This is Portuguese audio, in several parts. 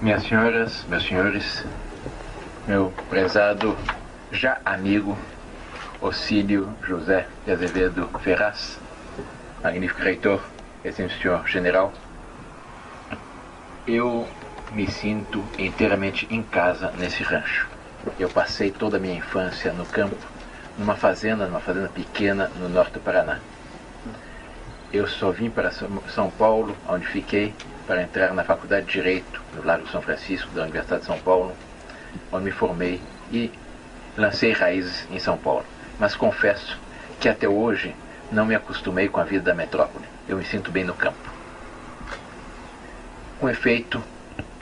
Minhas senhoras, meus senhores, meu prezado já amigo Ocílio José de Azevedo Ferraz, magnífico reitor, excelente senhor general, eu me sinto inteiramente em casa nesse rancho. Eu passei toda a minha infância no campo, numa fazenda pequena no norte do Paraná. Eu só vim para São Paulo, onde fiquei, para entrar na Faculdade de Direito, no Largo São Francisco, da Universidade de São Paulo, onde me formei e lancei raízes em São Paulo. Mas confesso que até hoje não me acostumei com a vida da metrópole. Eu me sinto bem no campo. Com efeito,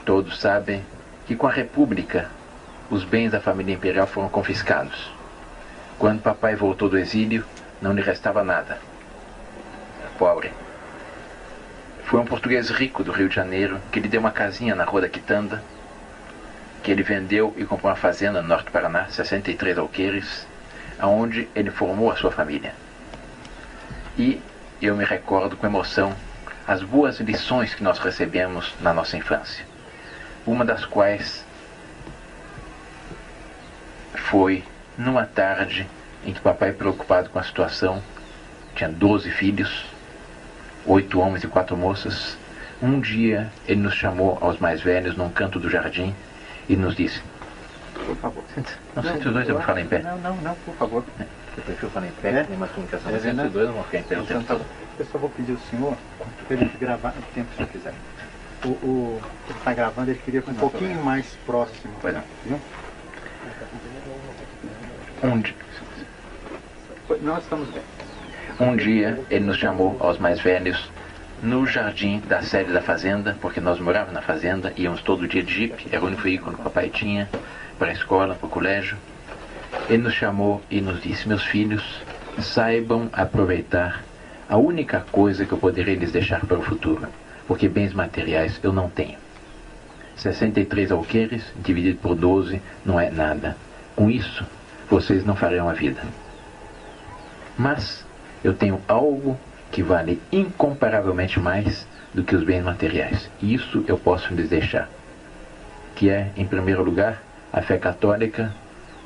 todos sabem que com a República os bens da família imperial foram confiscados. Quando papai voltou do exílio, não lhe restava nada. Pobre. Foi um português rico do Rio de Janeiro que lhe deu uma casinha na Rua da Quitanda, que ele vendeu e comprou uma fazenda no norte do Paraná, 63 alqueires, aonde ele formou a sua família. E eu me recordo com emoção as boas lições que nós recebemos na nossa infância. Uma das quais foi numa tarde em que papai, preocupado com a situação, tinha 12 filhos, 8 homens e 4 moças. Um dia ele nos chamou aos mais velhos num canto do jardim e nos disse: por favor. Não, 102 eu vou falar em pé. Não, por favor. Eu prefiro falar em pé, tem uma comunicação. 102 eu vou ficar em pé o tempo todo. Eu só vou pedir ao senhor para ele gravar o tempo que o senhor quiser. Ele está gravando, ele queria um pouquinho mais próximo. Pois não. Viu? Nós estamos bem. Um dia ele nos chamou aos mais velhos no jardim da sede da fazenda, porque nós morávamos na fazenda, íamos todo dia de jipe, era o único veículo que o papai tinha para a escola, para o colégio. Ele nos chamou e nos disse: meus filhos, saibam aproveitar a única coisa que eu poderei lhes deixar para o futuro, porque bens materiais eu não tenho. 63 alqueires dividido por 12 não é nada. Com isso, vocês não farão a vida. Mas eu tenho algo que vale incomparavelmente mais do que os bens materiais. E isso eu posso lhes deixar. Que é, em primeiro lugar, a fé católica,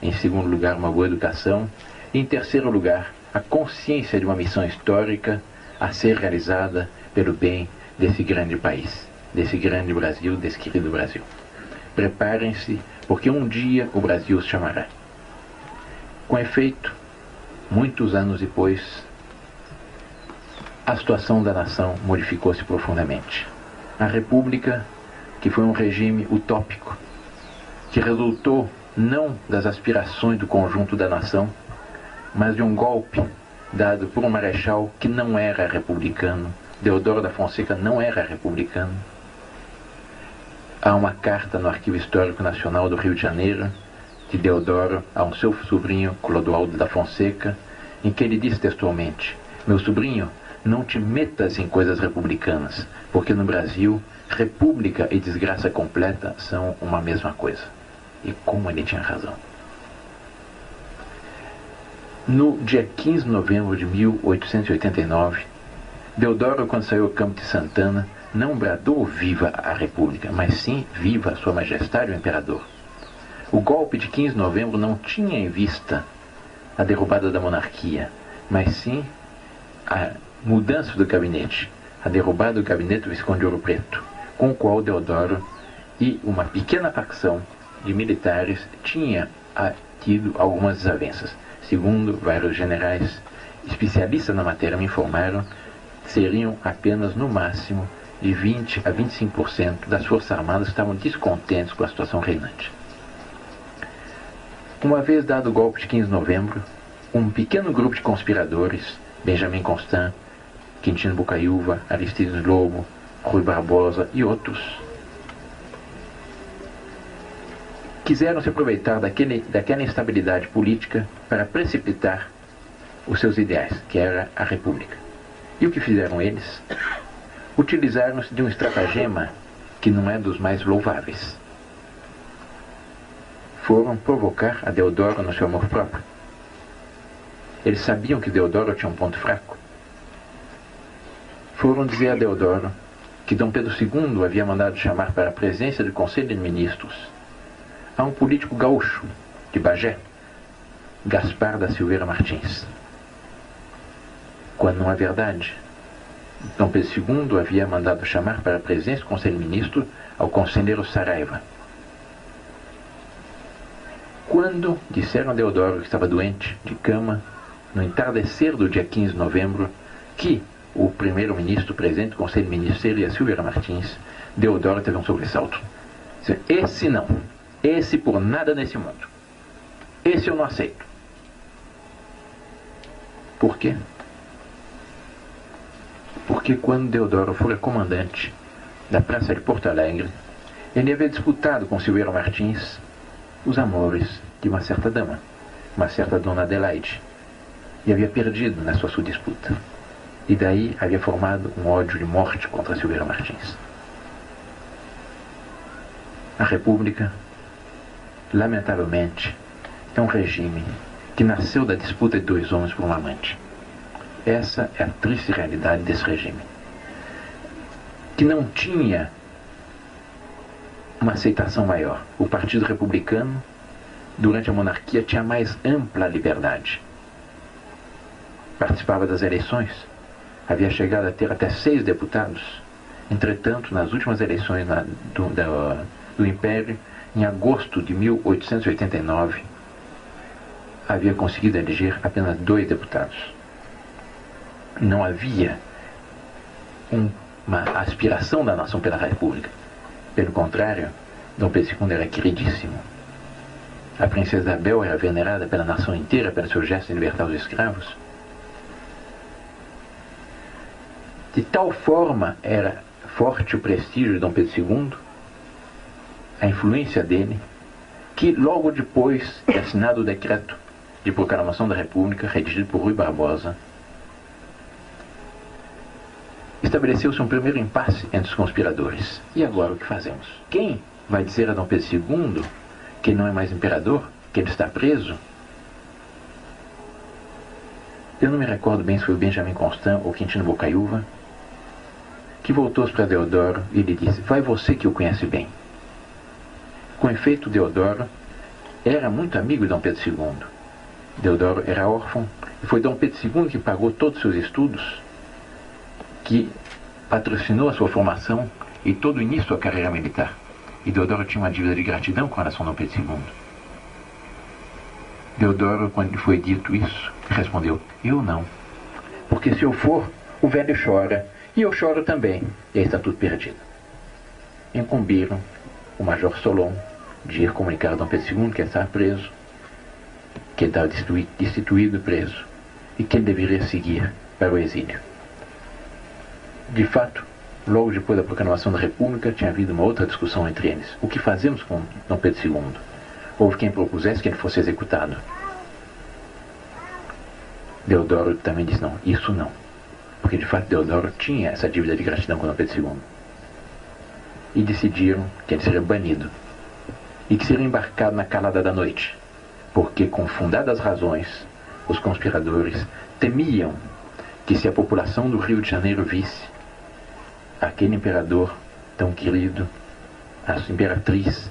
em segundo lugar, uma boa educação, e em terceiro lugar, a consciência de uma missão histórica a ser realizada pelo bem desse grande país, desse grande Brasil, desse querido Brasil. Preparem-se, porque um dia o Brasil os chamará. Com efeito, muitos anos depois, a situação da nação modificou-se profundamente. A República, que foi um regime utópico, que resultou não das aspirações do conjunto da nação, mas de um golpe dado por um marechal que não era republicano. Deodoro da Fonseca não era republicano. Há uma carta no Arquivo Histórico Nacional do Rio de Janeiro, de Deodoro a um seu sobrinho, Clodoaldo da Fonseca, em que ele diz textualmente: meu sobrinho, não te metas em coisas republicanas, porque no Brasil, república e desgraça completa são uma mesma coisa. E como ele tinha razão. No dia 15 de novembro de 1889, Deodoro, quando saiu ao campo de Santana, não bradou viva a República, mas sim viva Sua Majestade o Imperador. O golpe de 15 de novembro não tinha em vista a derrubada da monarquia, mas sim a mudança do gabinete, a derrubada do gabinete do Visconde de Ouro Preto, com o qual Deodoro e uma pequena facção de militares tinha tido algumas desavenças. Segundo vários generais especialistas na matéria me informaram, seriam apenas no máximo de 20 a 25% das Forças Armadas que estavam descontentes com a situação reinante. Uma vez dado o golpe de 15 de novembro, um pequeno grupo de conspiradores, Benjamin Constant, Quintino Bocaiúva, Aristides Lobo, Rui Barbosa e outros, quiseram se aproveitar daquela instabilidade política para precipitar os seus ideais, que era a República. E o que fizeram eles? Utilizaram-se de um estratagema que não é dos mais louváveis. Foram provocar a Deodoro no seu amor próprio. Eles sabiam que Deodoro tinha um ponto fraco. Foram dizer a Deodoro que Dom Pedro II havia mandado chamar para a presença do Conselho de Ministros a um político gaúcho de Bagé, Gaspar da Silveira Martins. Quando não é verdade, Dom Pedro II havia mandado chamar para a presença do Conselho de Ministros ao conselheiro Saraiva. Quando disseram a Deodoro que estava doente, de cama, no entardecer do dia 15 de novembro, que o primeiro-ministro, presidente do Conselho de Ministros, seria Silveira Martins, Deodoro teve um sobressalto. Esse não. Esse por nada nesse mundo. Esse eu não aceito. Por quê? Porque quando Deodoro fora comandante da Praça de Porto Alegre, ele havia disputado com Silveira Martins os amores de uma certa dama, uma certa Dona Adelaide, e havia perdido na sua disputa. E daí havia formado um ódio de morte contra Silveira Martins. A República, lamentavelmente, é um regime que nasceu da disputa de dois homens por um amante. Essa é a triste realidade desse regime, que não tinha uma aceitação maior. O Partido Republicano, durante a monarquia, tinha mais ampla liberdade. Participava das eleições, havia chegado a ter até 6 deputados. Entretanto, nas últimas eleições do Império, em agosto de 1889, havia conseguido eleger apenas 2 deputados. Não havia uma aspiração da nação pela República. Pelo contrário, Dom Pedro II era queridíssimo. A princesa Isabel era venerada pela nação inteira pelo seu gesto de libertar os escravos. De tal forma era forte o prestígio de Dom Pedro II, a influência dele, que logo depois de assinado o decreto de proclamação da República, redigido por Rui Barbosa, estabeleceu-se um primeiro impasse entre os conspiradores. E agora o que fazemos? Quem vai dizer a Dom Pedro II que ele não é mais imperador, que ele está preso? Eu não me recordo bem se foi o Benjamin Constant ou Quintino Bocaiúva, que voltou-se para Deodoro e lhe disse: vai você que o conhece bem. Com efeito, Deodoro era muito amigo de Dom Pedro II. Deodoro era órfão e foi Dom Pedro II que pagou todos os seus estudos, que patrocinou a sua formação e todo o início da sua carreira militar. E Deodoro tinha uma dívida de gratidão com relação a Dom Pedro II. Deodoro, quando lhe foi dito isso, respondeu: eu não. Porque se eu for, o velho chora, e eu choro também, e aí está tudo perdido. Incumbiram o Major Solon de ir comunicar a Dom Pedro II que ele estava preso, que ele estava destituído preso, e que ele deveria seguir para o exílio. De fato, logo depois da proclamação da República, tinha havido uma outra discussão entre eles. O que fazemos com Dom Pedro II? Houve quem propusesse que ele fosse executado. Deodoro também disse: não, isso não. Porque de fato Deodoro tinha essa dívida de gratidão com Dom Pedro II. E decidiram que ele seria banido e que seria embarcado na calada da noite, porque, com fundadas razões, os conspiradores temiam que, se a população do Rio de Janeiro visse aquele imperador tão querido, a imperatriz,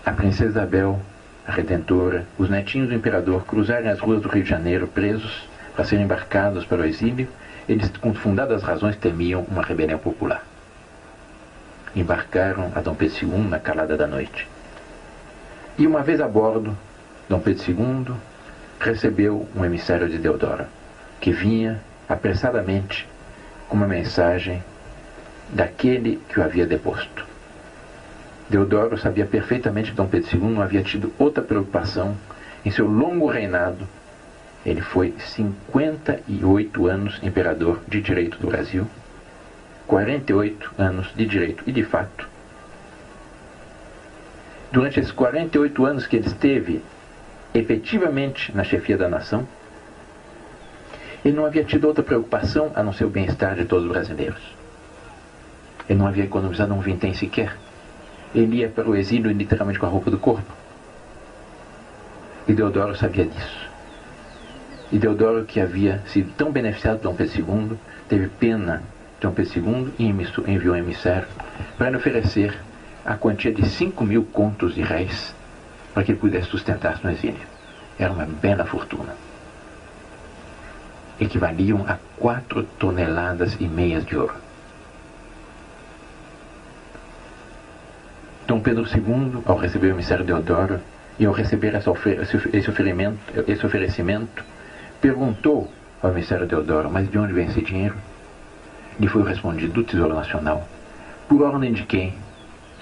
a princesa Isabel, a Redentora, os netinhos do imperador cruzarem as ruas do Rio de Janeiro presos para serem embarcados para o exílio, eles, com fundadas razões, temiam uma rebelião popular. Embarcaram a Dom Pedro II na calada da noite. E uma vez a bordo, Dom Pedro II recebeu um emissário de Deodoro, que vinha apressadamente com uma mensagem daquele que o havia deposto. Deodoro sabia perfeitamente que Dom Pedro II não havia tido outra preocupação em seu longo reinado. Ele foi 58 anos imperador de direito do Brasil, 48 anos de direito e de fato. Durante esses 48 anos que ele esteve efetivamente na chefia da nação, ele não havia tido outra preocupação a não ser o bem-estar de todos os brasileiros. Ele não havia economizado um vintém sequer. Ele ia para o exílio literalmente com a roupa do corpo. E Deodoro sabia disso. E Deodoro, que havia sido tão beneficiado por Dom Pedro II, teve pena Dom Pedro II enviou um emissário para lhe oferecer a quantia de 5.000 contos de réis para que ele pudesse sustentar-se no exílio. Era uma bela fortuna. Equivaliam a 4,5 toneladas de ouro. Dom Pedro II, ao receber o emissário Deodoro e ao receber esse oferecimento, perguntou ao emissário Deodoro: mas de onde vem esse dinheiro? Lhe foi respondido: do Tesouro Nacional, por ordem de quem?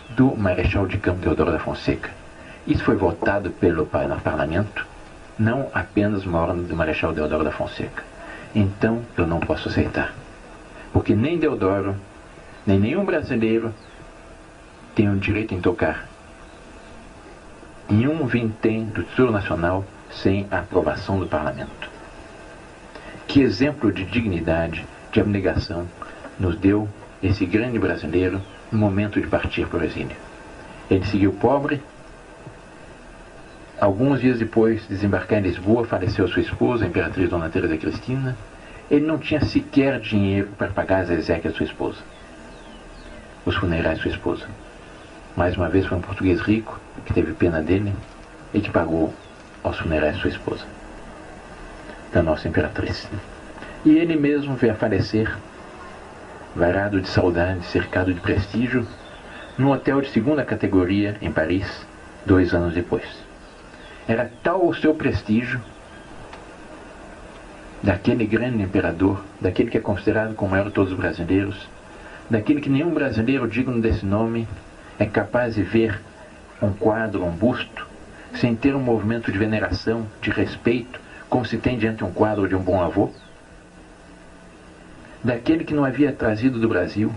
Do Marechal de Campo Deodoro da Fonseca. Isso foi votado pelo Parlamento, não apenas uma ordem do Marechal Deodoro da Fonseca. Então eu não posso aceitar, porque nem Deodoro, nem nenhum brasileiro tem o direito em tocar nenhum vintém do Tesouro Nacional sem a aprovação do Parlamento. Que exemplo de dignidade, de abnegação nos deu esse grande brasileiro no momento de partir para o exílio. Ele seguiu pobre. Alguns dias depois de desembarcar em Lisboa, faleceu sua esposa, a imperatriz Dona Teresa Cristina. Ele não tinha sequer dinheiro para pagar as exéquias de sua esposa, os funerais de sua esposa. Mais uma vez foi um português rico que teve pena dele e que pagou aos funerais de sua esposa, da nossa imperatriz. E ele mesmo veio a falecer, varado de saudade, cercado de prestígio, num hotel de segunda categoria em Paris, 2 anos depois. Era tal o seu prestígio daquele grande imperador, daquele que é considerado como o maior de todos os brasileiros, daquele que nenhum brasileiro digno desse nome é capaz de ver um quadro, um busto, sem ter um movimento de veneração, de respeito, como se tem diante de um quadro de um bom avô, daquele que não havia trazido do Brasil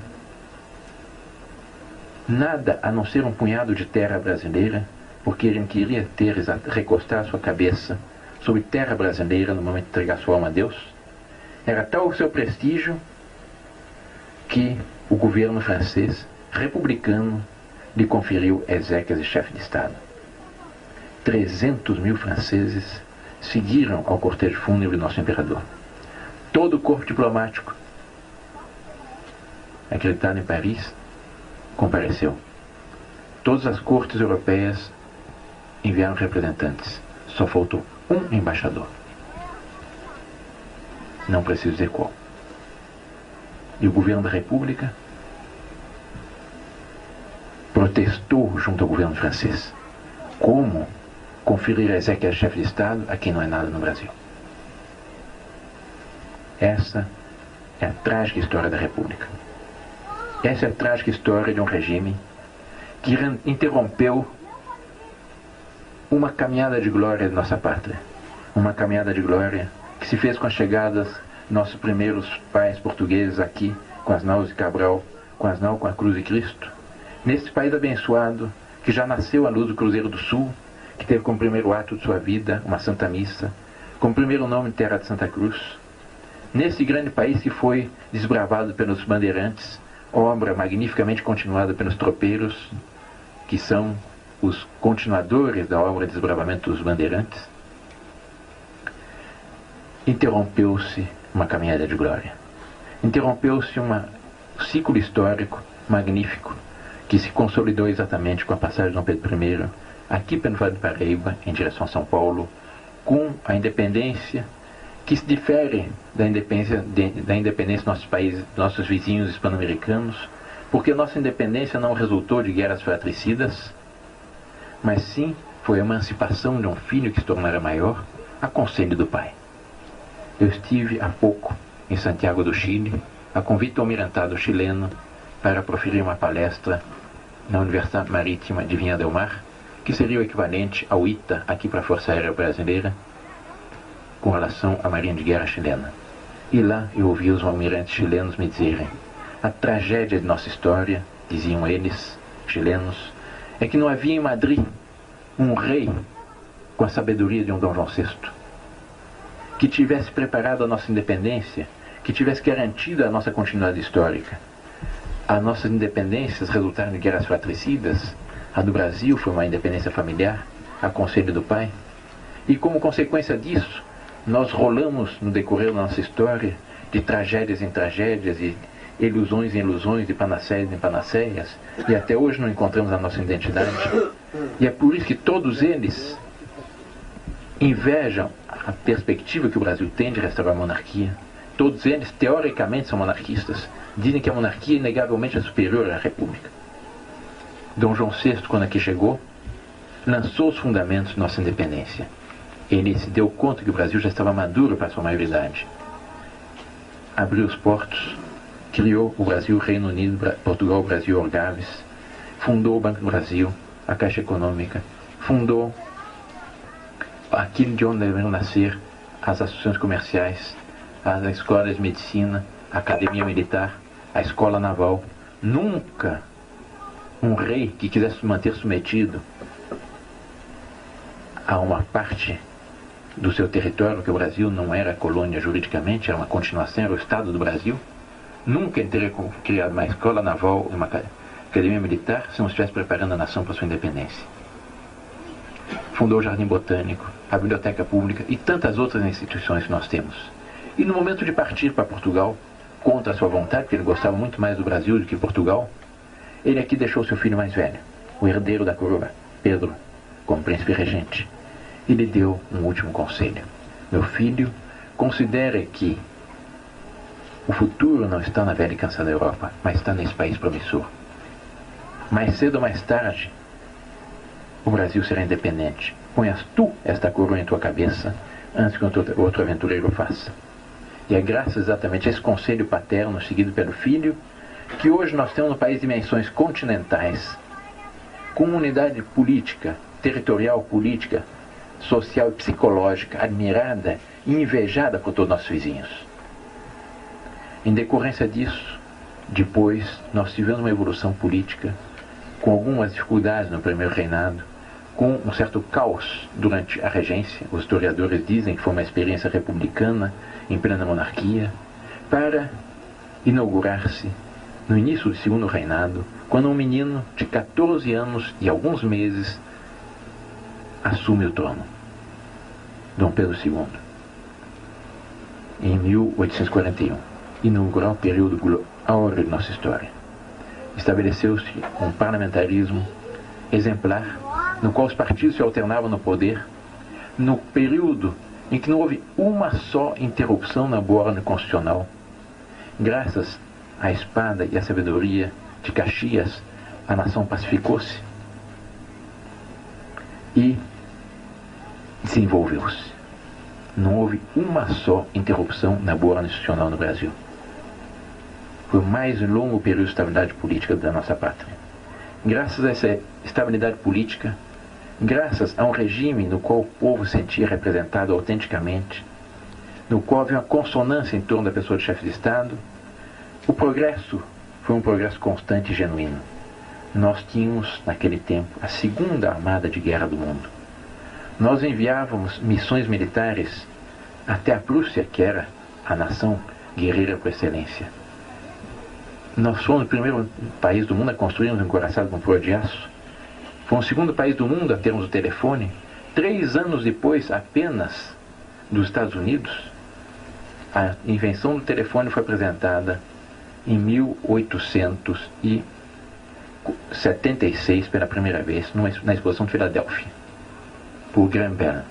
nada a não ser um punhado de terra brasileira, porque ele não queria recostar sua cabeça sobre terra brasileira no momento de entregar sua alma a Deus. Era tal o seu prestígio que o governo francês, republicano, lhe conferiu exéquias de chefe de Estado. 300.000 franceses seguiram ao cortejo fúnebre do nosso imperador. Todo o corpo diplomático acreditado em Paris compareceu. Todas as cortes europeias enviaram representantes. Só faltou um embaixador. Não preciso dizer qual. E o governo da República protestou junto ao governo francês. Como conferir a exéquia de chefe de Estado a quem não é nada no Brasil? Essa é a trágica história da República. Essa é a trágica história de um regime que interrompeu uma caminhada de glória de nossa pátria. Uma caminhada de glória que se fez com as chegadas de nossos primeiros pais portugueses aqui, com as naus de Cabral, com a Cruz de Cristo. Nesse país abençoado, que já nasceu à luz do Cruzeiro do Sul, que teve como primeiro ato de sua vida uma Santa Missa, como primeiro nome de Terra de Santa Cruz. Nesse grande país que foi desbravado pelos bandeirantes, obra magnificamente continuada pelos tropeiros, que são os continuadores da obra de desbravamento dos bandeirantes, interrompeu-se uma caminhada de glória. Interrompeu-se um ciclo histórico magnífico que se consolidou exatamente com a passagem de Dom Pedro I aqui pelo Vale do Paraíba, em direção a São Paulo, com a independência que se difere da independência dos nossos países, dos nossos vizinhos hispano-americanos, porque a nossa independência não resultou de guerras fratricidas, mas sim foi a emancipação de um filho que se tornara maior a conselho do pai. Eu estive há pouco em Santiago do Chile, a convite do almirantado chileno, para proferir uma palestra na Universidade Marítima de Viña del Mar, que seria o equivalente ao ITA aqui para a Força Aérea Brasileira, com relação à Marinha de Guerra chilena. E lá eu ouvi os almirantes chilenos me dizerem: a tragédia de nossa história, diziam eles, chilenos, é que não havia em Madrid um rei com a sabedoria de um Dom João VI, que tivesse preparado a nossa independência, que tivesse garantido a nossa continuidade histórica. As nossas independências resultaram de guerras fratricidas. A do Brasil foi uma independência familiar, a conselho do pai. E como consequência disso, nós rolamos no decorrer da nossa história de tragédias em tragédias e ilusões em ilusões, de panaceias em panaceias, e até hoje não encontramos a nossa identidade. E é por isso que todos eles invejam a perspectiva que o Brasil tem de restaurar a monarquia. Todos eles, teoricamente, são monarquistas. Dizem que a monarquia inegavelmente é superior à república. Dom João VI, quando aqui chegou, lançou os fundamentos de nossa independência. Ele se deu conta que o Brasil já estava maduro para a sua maioridade. Abriu os portos, criou o Brasil, Reino Unido, Portugal, Brasil, Orgaves, fundou o Banco do Brasil, a Caixa Econômica, fundou aquilo de onde deveriam nascer as associações comerciais, as escolas de medicina, a Academia Militar, a Escola Naval. Nunca um rei que quisesse se manter submetido a uma parte do seu território, que o Brasil não era colônia juridicamente, era uma continuação, era o Estado do Brasil, nunca ele teria criado uma escola naval e uma academia militar se não estivesse preparando a nação para sua independência. Fundou o Jardim Botânico, a Biblioteca Pública e tantas outras instituições que nós temos. E no momento de partir para Portugal, contra a sua vontade, porque ele gostava muito mais do Brasil do que Portugal, ele aqui deixou seu filho mais velho, o herdeiro da coroa, Pedro, como príncipe regente. E lhe deu um último conselho. Meu filho, considere que o futuro não está na velha e cansada Europa, mas está nesse país promissor. Mais cedo ou mais tarde, o Brasil será independente. Ponhas tu esta coroa em tua cabeça antes que outro aventureiro faça. E é graças exatamente a esse conselho paterno seguido pelo filho que hoje nós temos no país dimensões continentais, com uma unidade política, territorial, política, social e psicológica admirada e invejada por todos nossos vizinhos. Em decorrência disso, depois nós tivemos uma evolução política com algumas dificuldades no primeiro reinado, com um certo caos durante a regência. Os historiadores dizem que foi uma experiência republicana em plena monarquia, para inaugurar-se no início do segundo reinado, quando um menino de 14 anos e alguns meses assume o trono, Dom Pedro II, em 1841, inaugurou o período áureo de nossa história. Estabeleceu-se um parlamentarismo exemplar, no qual os partidos se alternavam no poder, no período em que não houve uma só interrupção na boa ordem constitucional, graças à espada e à sabedoria de Caxias, a nação pacificou-se e desenvolveu-se. Não houve uma só interrupção na boa ordem institucional no Brasil. Foi o mais longo período de estabilidade política da nossa pátria. Graças a essa estabilidade política, graças a um regime no qual o povo se sentia representado autenticamente, no qual havia uma consonância em torno da pessoa de chefe de Estado, o progresso foi um progresso constante e genuíno. Nós tínhamos, naquele tempo, a segunda armada de guerra do mundo. Nós enviávamos missões militares até a Prússia, que era a nação guerreira por excelência. Nós fomos o primeiro país do mundo a construirmos um encoraçado com proa de aço. Fomos o segundo país do mundo a termos o telefone. 3 anos depois, apenas, dos Estados Unidos, a invenção do telefone foi apresentada em 1876 pela primeira vez, na exposição de Filadélfia, por Graham Bell.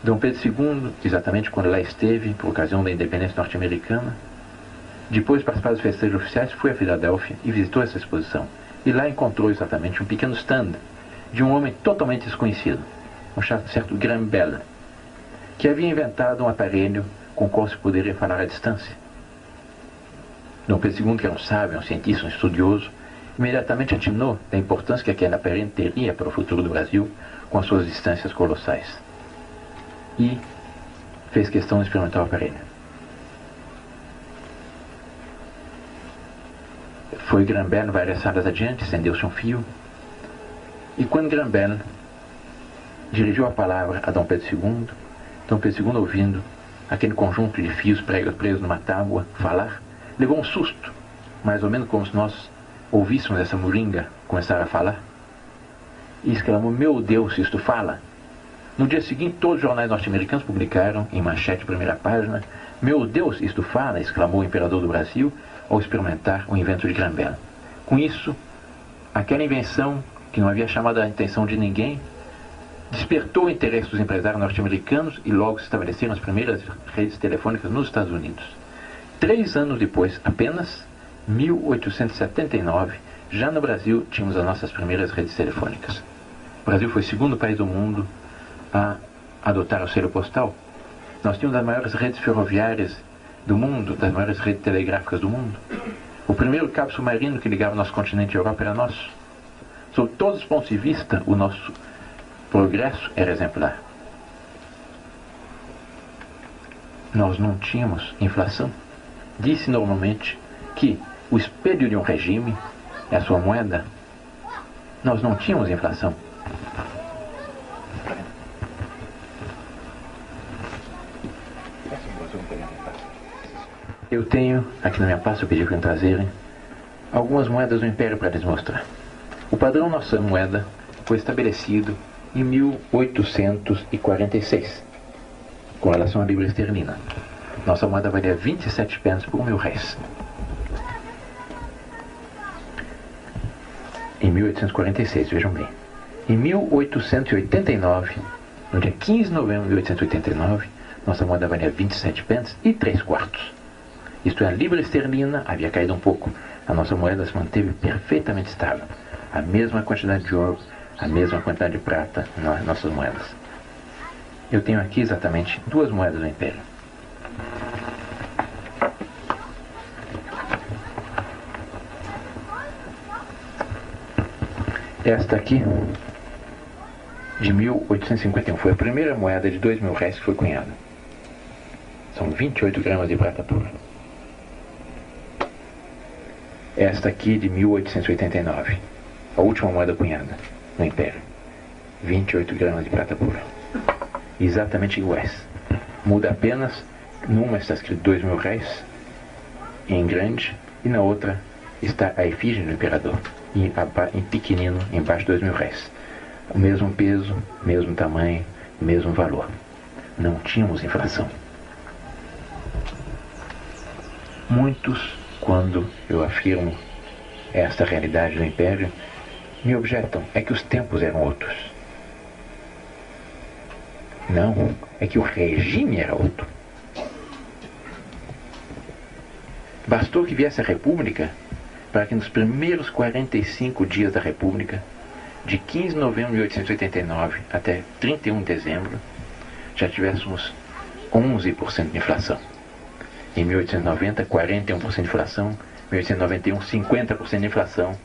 Dom Pedro II, exatamente quando lá esteve, por ocasião da independência norte-americana, depois de participar dos festejos oficiais, foi a Filadélfia e visitou essa exposição. E lá encontrou exatamente um pequeno stand de um homem totalmente desconhecido, um certo Graham Bell, que havia inventado um aparelho com o qual se poderia falar à distância. Dom Pedro II, que era um sábio, um cientista, um estudioso, imediatamente atinou da importância que aquele aparelho teria para o futuro do Brasil com as suas distâncias colossais. E fez questão de experimentar o aparelho. Foi Graham Bell várias salas adiante, estendeu-se um fio, e quando Graham Bell dirigiu a palavra a Dom Pedro II, Dom Pedro II, ouvindo aquele conjunto de fios presos numa tábua falar, levou um susto, mais ou menos como se nós ouvíssemos essa moringa começar a falar, e exclamou: "Meu Deus, isto fala!" No dia seguinte, todos os jornais norte-americanos publicaram, em manchete, primeira página: "Meu Deus, isto fala!" exclamou o imperador do Brasil, ao experimentar o invento de Graham. Com isso, aquela invenção, que não havia chamado a atenção de ninguém, despertou o interesse dos empresários norte-americanos e logo se estabeleceram as primeiras redes telefônicas nos Estados Unidos. 3 anos depois, apenas 1879, já no Brasil tínhamos as nossas primeiras redes telefônicas. O Brasil foi o segundo país do mundo a adotar o selo postal. Nós tínhamos as maiores redes ferroviárias do mundo, das maiores redes telegráficas do mundo. O primeiro cabo submarino que ligava o nosso continente à Europa era nosso. Sob todos os pontos de vista, o nosso progresso era exemplar. Nós não tínhamos inflação. Disse normalmente que o espelho de um regime é a sua moeda. Nós não tínhamos inflação. Eu tenho, aqui na minha pasta, eu pedi para trazerem algumas moedas do Império para lhes mostrar. O padrão nossa moeda foi estabelecido em 1846, com relação à libra esterlina. Nossa moeda valia 27 pence por 1.000 réis. Em 1846, vejam bem. Em 1889, no dia 15 de novembro de 1889, nossa moeda valia 27 pence e 3 quartos. Isto é, a libra esterlina havia caído um pouco. A nossa moeda se manteve perfeitamente estável. A mesma quantidade de ouro, a mesma quantidade de prata nas nossas moedas. Eu tenho aqui exatamente 2 moedas do Império. Esta aqui, de 1851, foi a primeira moeda de 2.000 réis que foi cunhada. São 28 gramas de prata pura. Esta aqui, de 1889, a última moeda cunhada no Império. 28 gramas de prata pura. Exatamente iguais. Muda apenas, numa está escrito 2.000 réis, em grande, e na outra está a efígie do imperador, em pequenino, embaixo 2.000 réis. O mesmo peso, mesmo tamanho, mesmo valor. Não tínhamos inflação. Muitos, quando eu afirmo esta realidade do Império, me objetam, é que os tempos eram outros. Não, é que o regime era outro. Bastou que viesse a República para que nos primeiros 45 dias da República, de 15 de novembro de 1889 até 31 de dezembro, já tivéssemos 11% de inflação. Em 1890, 41% de inflação, em 1891, 50% de inflação,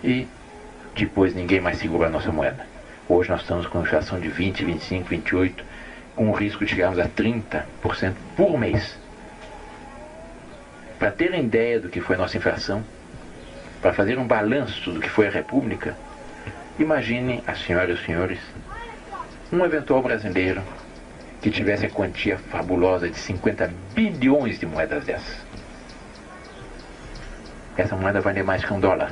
e depois ninguém mais segura a nossa moeda. Hoje nós estamos com inflação de 20, 25, 28, com o risco de chegarmos a 30% por mês. Para terem ideia do que foi a nossa inflação, para fazer um balanço do que foi a República, imaginem, as senhoras e os senhores, um eventual brasileiro que tivesse a quantia fabulosa de 50 bilhões de moedas dessas. Essa moeda valia mais que $1.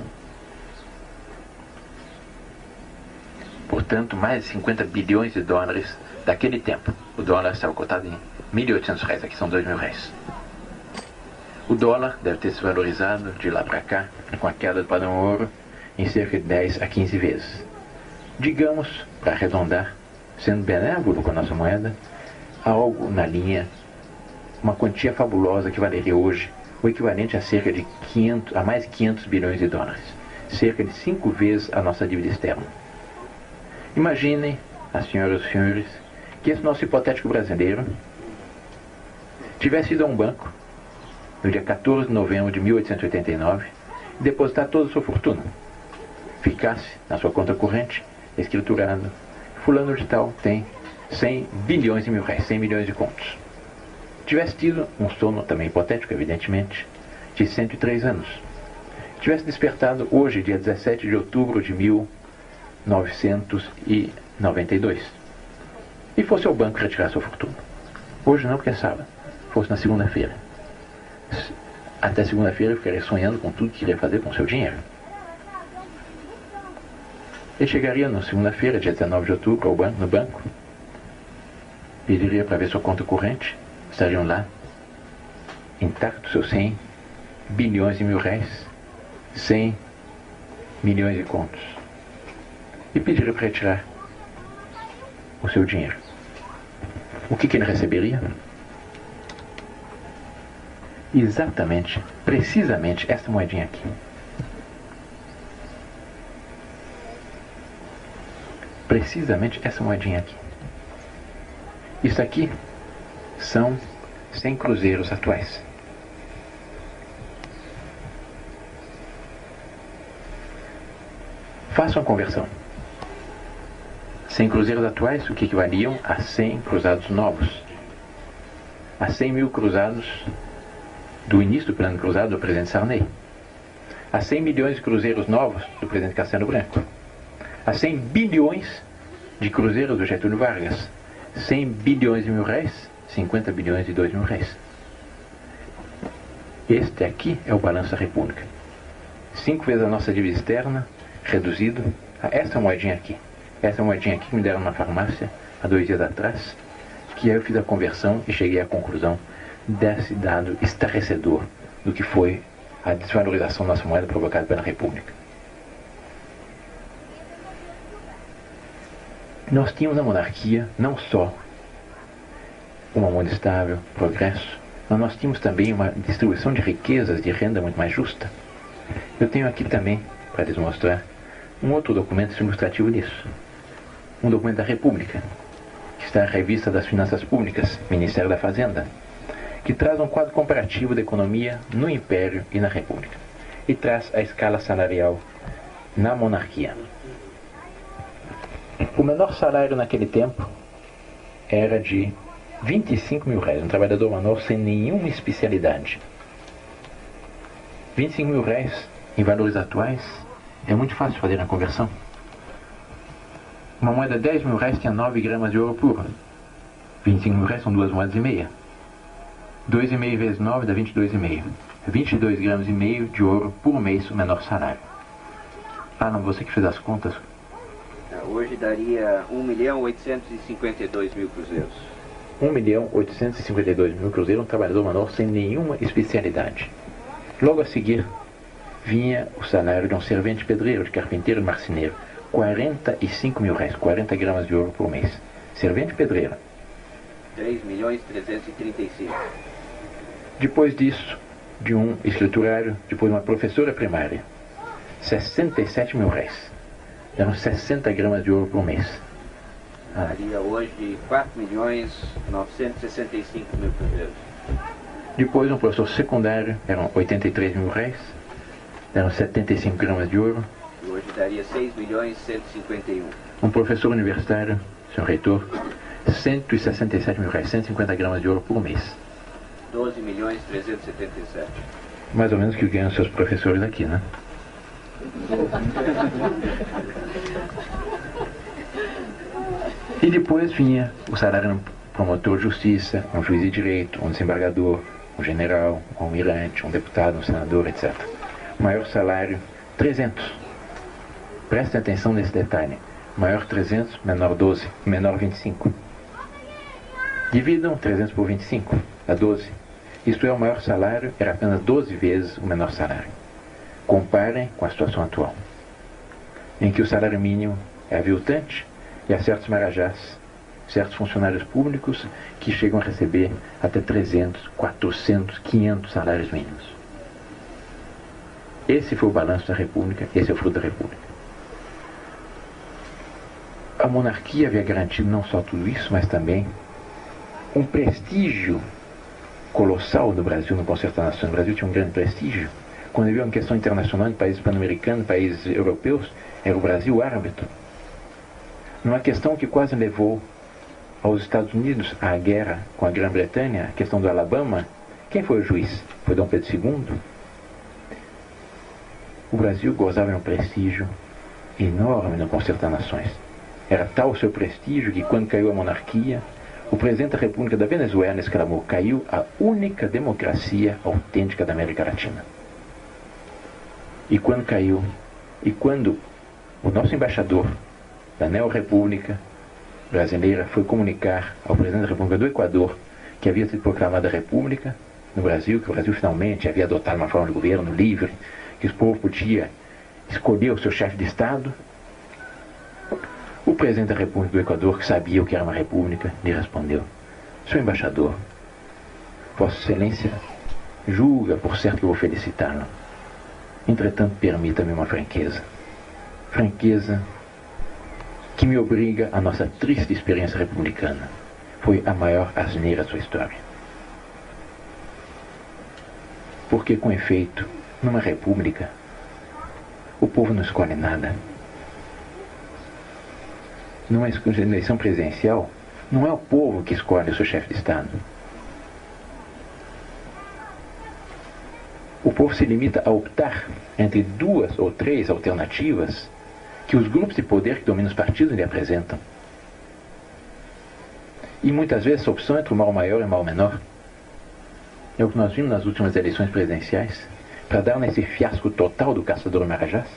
Portanto, mais de 50 bilhões de dólares daquele tempo. O dólar estava cotado em 1.800 réis, aqui são 2.000 réis. O dólar deve ter se valorizado de lá para cá, com a queda do padrão ouro, em cerca de 10 a 15 vezes. Digamos, para arredondar, sendo benévolo com a nossa moeda, algo na linha, uma quantia fabulosa que valeria hoje o equivalente a cerca de mais de 500 bilhões de dólares, cerca de 5 vezes a nossa dívida externa. Imaginem, as senhoras e os senhores, que esse nosso hipotético brasileiro tivesse ido a um banco no dia 14 de novembro de 1889 e depositar toda a sua fortuna. Ficasse na sua conta corrente, escriturado, fulano de tal tem 100 bilhões de mil réis, 100 milhões de contos. Tivesse tido um sono, também hipotético, evidentemente, de 103 anos. Tivesse despertado hoje, dia 17 de outubro de 1992. E fosse ao banco retirar sua fortuna. Hoje não, porque é sábado. Fosse na segunda-feira. Até segunda-feira eu ficaria sonhando com tudo que queria fazer com o seu dinheiro. Ele chegaria na segunda-feira, dia 19 de outubro, no banco. Pediria para ver sua conta corrente. Estariam lá, intactos seus 100 bilhões de mil-réis, 100 milhões de contos, e pediria para retirar o seu dinheiro. O que ele receberia? Exatamente, precisamente esta moedinha aqui. Precisamente essa moedinha aqui. Isso aqui são 100 cruzeiros atuais. Façam a conversão. 100 cruzeiros atuais, o que equivaliam a 100 cruzados novos. A 100 mil cruzados do início do plano cruzado do presidente Sarney. A 100 milhões de cruzeiros novos do presidente Castelo Branco. A 100 bilhões de cruzeiros do Getúlio Vargas. 100 bilhões de mil-réis, 50 bilhões de 2 mil-réis. Este aqui é o balanço da República. 5 vezes a nossa dívida externa, reduzido a esta moedinha aqui. Essa moedinha aqui que me deram na farmácia há 2 dias atrás, que eu fiz a conversão e cheguei à conclusão desse dado estarrecedor do que foi a desvalorização da nossa moeda provocada pela República. Nós tínhamos na monarquia não só uma moeda estável, progresso, mas nós tínhamos também uma distribuição de riquezas, de renda muito mais justa. Eu tenho aqui também, para lhes mostrar, um outro documento ilustrativo disso. Um documento da República, que está na Revista das Finanças Públicas, Ministério da Fazenda, que traz um quadro comparativo da economia no Império e na República. E traz a escala salarial na monarquia. O menor salário naquele tempo era de 25 mil-réis, um trabalhador manual sem nenhuma especialidade. 25 mil-réis, em valores atuais, é muito fácil fazer a conversão. Uma moeda de 10 mil-réis tinha 9 gramas de ouro puro. 25 mil-réis são 2 moedas e meia. 2,5 vezes 9 dá 22,5. 22 gramas e meio de ouro por mês, o menor salário. Ah, não, você que fez as contas. Hoje daria 1.852.000 cruzeiros. 1.852.000 cruzeiros, um trabalhador manual sem nenhuma especialidade. Logo a seguir, vinha o salário de um servente pedreiro, de carpinteiro e marceneiro. 45 mil-réis, 40 gramas de ouro por mês. Servente pedreiro. 3.335.000. Depois disso, de um escriturário, depois uma professora primária. 67 mil-réis. Eram 60 gramas de ouro por mês. Daria hoje 4.965.000 cruzeiros. Depois um professor secundário, eram 83 mil-réis. Eram 75 gramas de ouro. E hoje daria 6.151.000. Um professor universitário, senhor reitor, 167 mil-réis, 150 gramas de ouro por mês. 12.377.000. Mais ou menos o que ganham seus professores aqui, né? E depois vinha o salário de um promotor de justiça, um juiz de direito, um desembargador, um general, um almirante, um deputado, um senador, etc. Maior salário, 300. Prestem atenção nesse detalhe. Maior 300, menor 12, menor 25. Dividam 300 por 25, dá 12. Isto é, o maior salário era apenas 12 vezes o menor salário. Comparem com a situação atual, em que o salário mínimo é aviltante e há certos marajás, certos funcionários públicos que chegam a receber até 300, 400, 500 salários mínimos. Esse foi o balanço da República, esse é o fruto da República. A monarquia havia garantido não só tudo isso, mas também um prestígio colossal do Brasil no Concerto das Nações. O Brasil tinha um grande prestígio. Quando havia uma questão internacional em países pan-americanos, países europeus, era o Brasil árbitro. Numa questão que quase levou aos Estados Unidos à guerra com a Grã-Bretanha, a questão do Alabama, quem foi o juiz? Foi Dom Pedro II. O Brasil gozava de um prestígio enorme no Concerto das Nações. Era tal o seu prestígio que, quando caiu a monarquia, o presidente da República da Venezuela exclamou: caiu a única democracia autêntica da América Latina. E quando caiu, e quando o nosso embaixador da Neo-República brasileira foi comunicar ao presidente da República do Equador que havia sido proclamada a República, no Brasil, que o Brasil finalmente havia adotado uma forma de governo livre, que o povo podia escolher o seu chefe de Estado, o presidente da República do Equador, que sabia o que era uma república, lhe respondeu: Senhor embaixador, Vossa Excelência julga por certo que eu vou felicitá-lo. Entretanto, permita-me uma franqueza. Franqueza que me obriga à nossa triste experiência republicana. Foi a maior asneira da sua história. Porque, com efeito, numa república, o povo não escolhe nada. Numa eleição presidencial, não é o povo que escolhe o seu chefe de Estado. O povo se limita a optar entre 2 ou 3 alternativas que os grupos de poder que dominam os partidos lhe apresentam. E muitas vezes a opção entre o mal maior e o mal menor. É o que nós vimos nas últimas eleições presidenciais, para dar nesse fiasco total do caçador Marajás,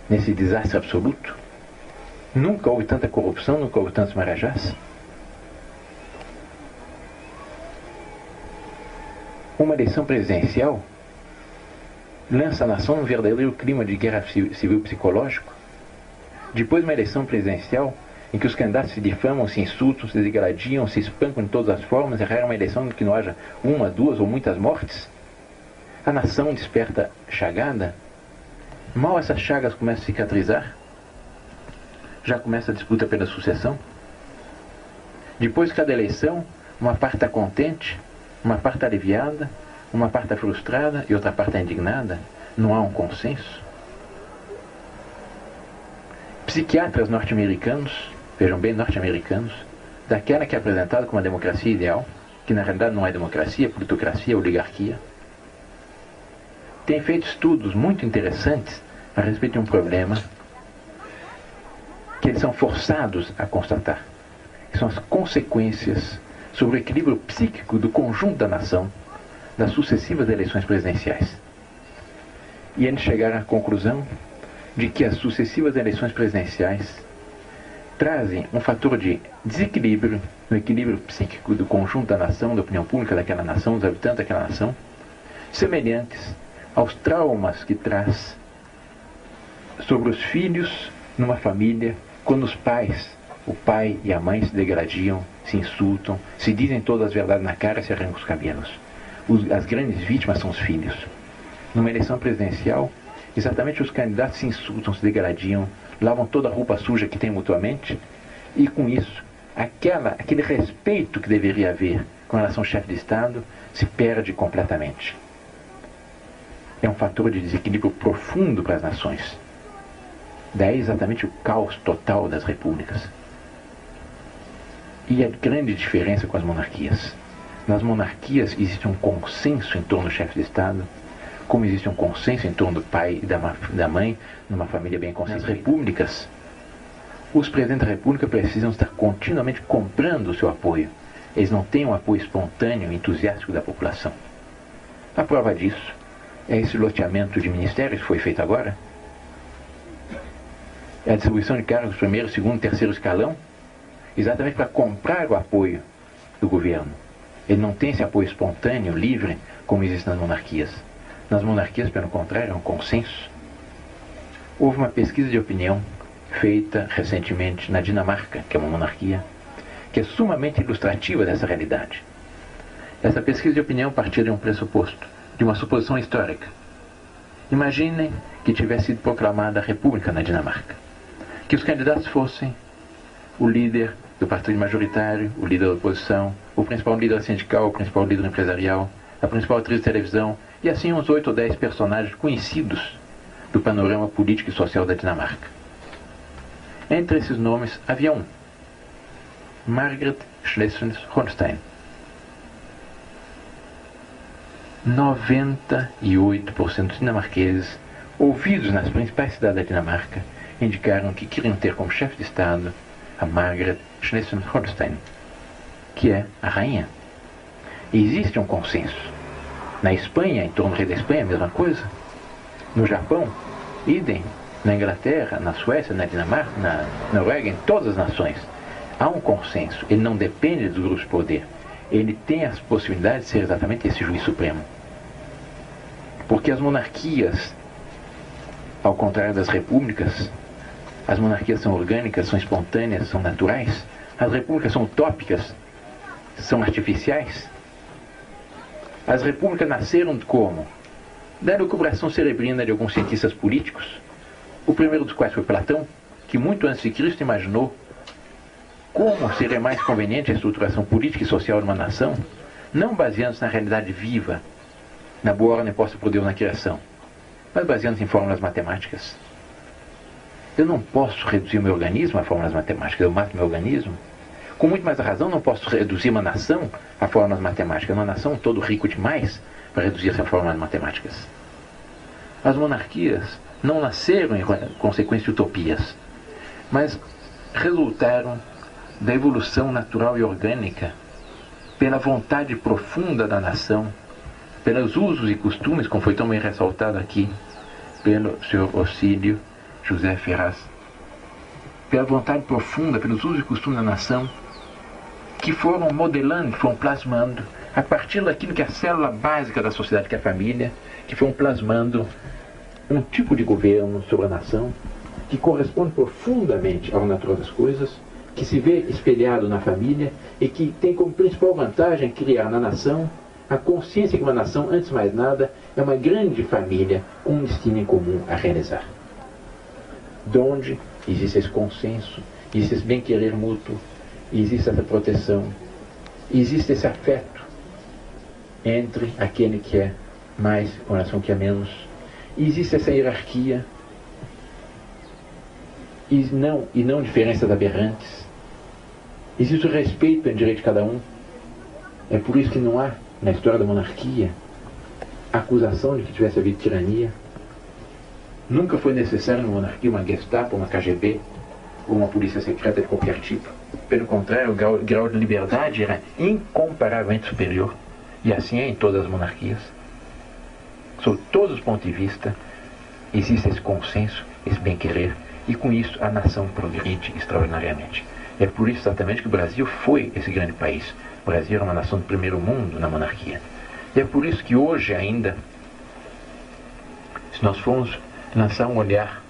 nesse desastre absoluto. Nunca houve tanta corrupção, nunca houve tantos Marajás. Uma eleição presidencial lança a nação num verdadeiro clima de guerra civil psicológico. Depois de uma eleição presidencial em que os candidatos se difamam, se insultam, se degradiam, se espancam de todas as formas, é rara uma eleição em que não haja 1, 2 ou muitas mortes, a nação desperta chagada. Mal essas chagas começam a cicatrizar, já começa a disputa pela sucessão. Depois de cada eleição, uma parte está contente, uma parte está aliviada, uma parte está frustrada e outra parte está indignada. Não há um consenso. Psiquiatras norte-americanos, vejam bem, norte-americanos, daquela que é apresentada como a democracia ideal, que na realidade não é democracia, é plutocracia, é oligarquia, têm feito estudos muito interessantes a respeito de um problema que eles são forçados a constatar, que são as consequências sobre o equilíbrio psíquico do conjunto da nação das sucessivas eleições presidenciais. E eles chegaram à conclusão de que as sucessivas eleições presidenciais trazem um fator de desequilíbrio no equilíbrio psíquico do conjunto da nação, da opinião pública daquela nação, dos habitantes daquela nação, semelhantes aos traumas que traz sobre os filhos numa família, quando os pais, o pai e a mãe se degradiam, se insultam, se dizem todas as verdades na cara e se arrancam os cabelos. As grandes vítimas são os filhos. Numa eleição presidencial, exatamente os candidatos se insultam, se degradiam, lavam toda a roupa suja que tem mutuamente, e com isso, aquele respeito que deveria haver com relação ao chefe de Estado se perde completamente. É um fator de desequilíbrio profundo para as nações. Daí exatamente o caos total das repúblicas. E a grande diferença com as monarquias. Nas monarquias existe um consenso em torno do chefe de Estado, como existe um consenso em torno do pai e da mãe, numa família bem constituída. Nas repúblicas, os presidentes da república precisam estar continuamente comprando o seu apoio. Eles não têm um apoio espontâneo e entusiástico da população. A prova disso é esse loteamento de ministérios que foi feito agora. É a distribuição de cargos primeiro, segundo, terceiro escalão, exatamente para comprar o apoio do governo. Ele não tem esse apoio espontâneo, livre, como existe nas monarquias. Nas monarquias, pelo contrário, é um consenso. Houve uma pesquisa de opinião feita recentemente na Dinamarca, que é uma monarquia, que é sumamente ilustrativa dessa realidade. Essa pesquisa de opinião partia de um pressuposto, de uma suposição histórica. Imaginem que tivesse sido proclamada a República na Dinamarca. Que os candidatos fossem o líder do partido majoritário, o líder da oposição, o principal líder sindical, o principal líder empresarial, a principal atriz de televisão, e assim uns 8 ou 10 personagens conhecidos do panorama político e social da Dinamarca. Entre esses nomes havia um, Margrethe Schleswig-Holstein. 98% dos dinamarqueses, ouvidos nas principais cidades da Dinamarca, indicaram que queriam ter como chefe de Estado a Margrethe Schleswig-Holstein, que é a rainha. E existe um consenso. Na Espanha, em torno do rei da Espanha, a mesma coisa. No Japão, idem. Na Inglaterra, na Suécia, na Dinamarca, na Noruega, em todas as nações. Há um consenso. Ele não depende dos grupos de poder. ele tem as possibilidades de ser exatamente esse juiz supremo. Porque as monarquias, ao contrário das repúblicas, as monarquias são orgânicas, são espontâneas, são naturais. As repúblicas são utópicas, são artificiais. As repúblicas nasceram como? Da elucubração cerebrina de alguns cientistas políticos, o primeiro dos quais foi Platão, que muito antes de Cristo imaginou como seria mais conveniente a estruturação política e social de uma nação, não baseando-se na realidade viva, na boa ordem posta por Deus na criação, mas baseando-se em fórmulas matemáticas. Eu não posso reduzir o meu organismo a fórmulas matemáticas, eu mato meu organismo. Com muito mais razão, não posso reduzir uma nação a fórmulas matemáticas. Uma nação todo rico demais para reduzir-se a fórmulas matemáticas. As monarquias não nasceram em consequência de utopias, mas resultaram da evolução natural e orgânica, pela vontade profunda da nação, pelos usos e costumes, como foi tão bem ressaltado aqui pelo Sr. Ocílio José Ferraz, pela vontade profunda, pelos usos e costumes da nação, que foram modelando, que foram plasmando, a partir daquilo que é a célula básica da sociedade, que é a família, que foram plasmando um tipo de governo sobre a nação, que corresponde profundamente ao natural das coisas, que se vê espelhado na família e que tem como principal vantagem criar na nação a consciência que uma nação, antes de mais nada, é uma grande família com um destino em comum a realizar. Donde existe esse consenso, existe esse bem-querer mútuo, existe essa proteção, existe esse afeto entre aquele que é mais com relação ao que é menos, existe essa hierarquia e não diferenças aberrantes. Existe o respeito pelo direito de cada um. É por isso que não há, na história da monarquia, acusação de que tivesse havido tirania. Nunca foi necessário na monarquia uma Gestapo, uma KGB ou uma polícia secreta de qualquer tipo. Pelo contrário, o grau de liberdade era incomparavelmente superior. E assim é em todas as monarquias. Sob todos os pontos de vista, existe esse consenso, esse bem-querer, e com isso a nação progride extraordinariamente. É por isso exatamente que o Brasil foi esse grande país. O Brasil era uma nação do primeiro mundo na monarquia. E é por isso que hoje ainda, se nós formos lançar um olhar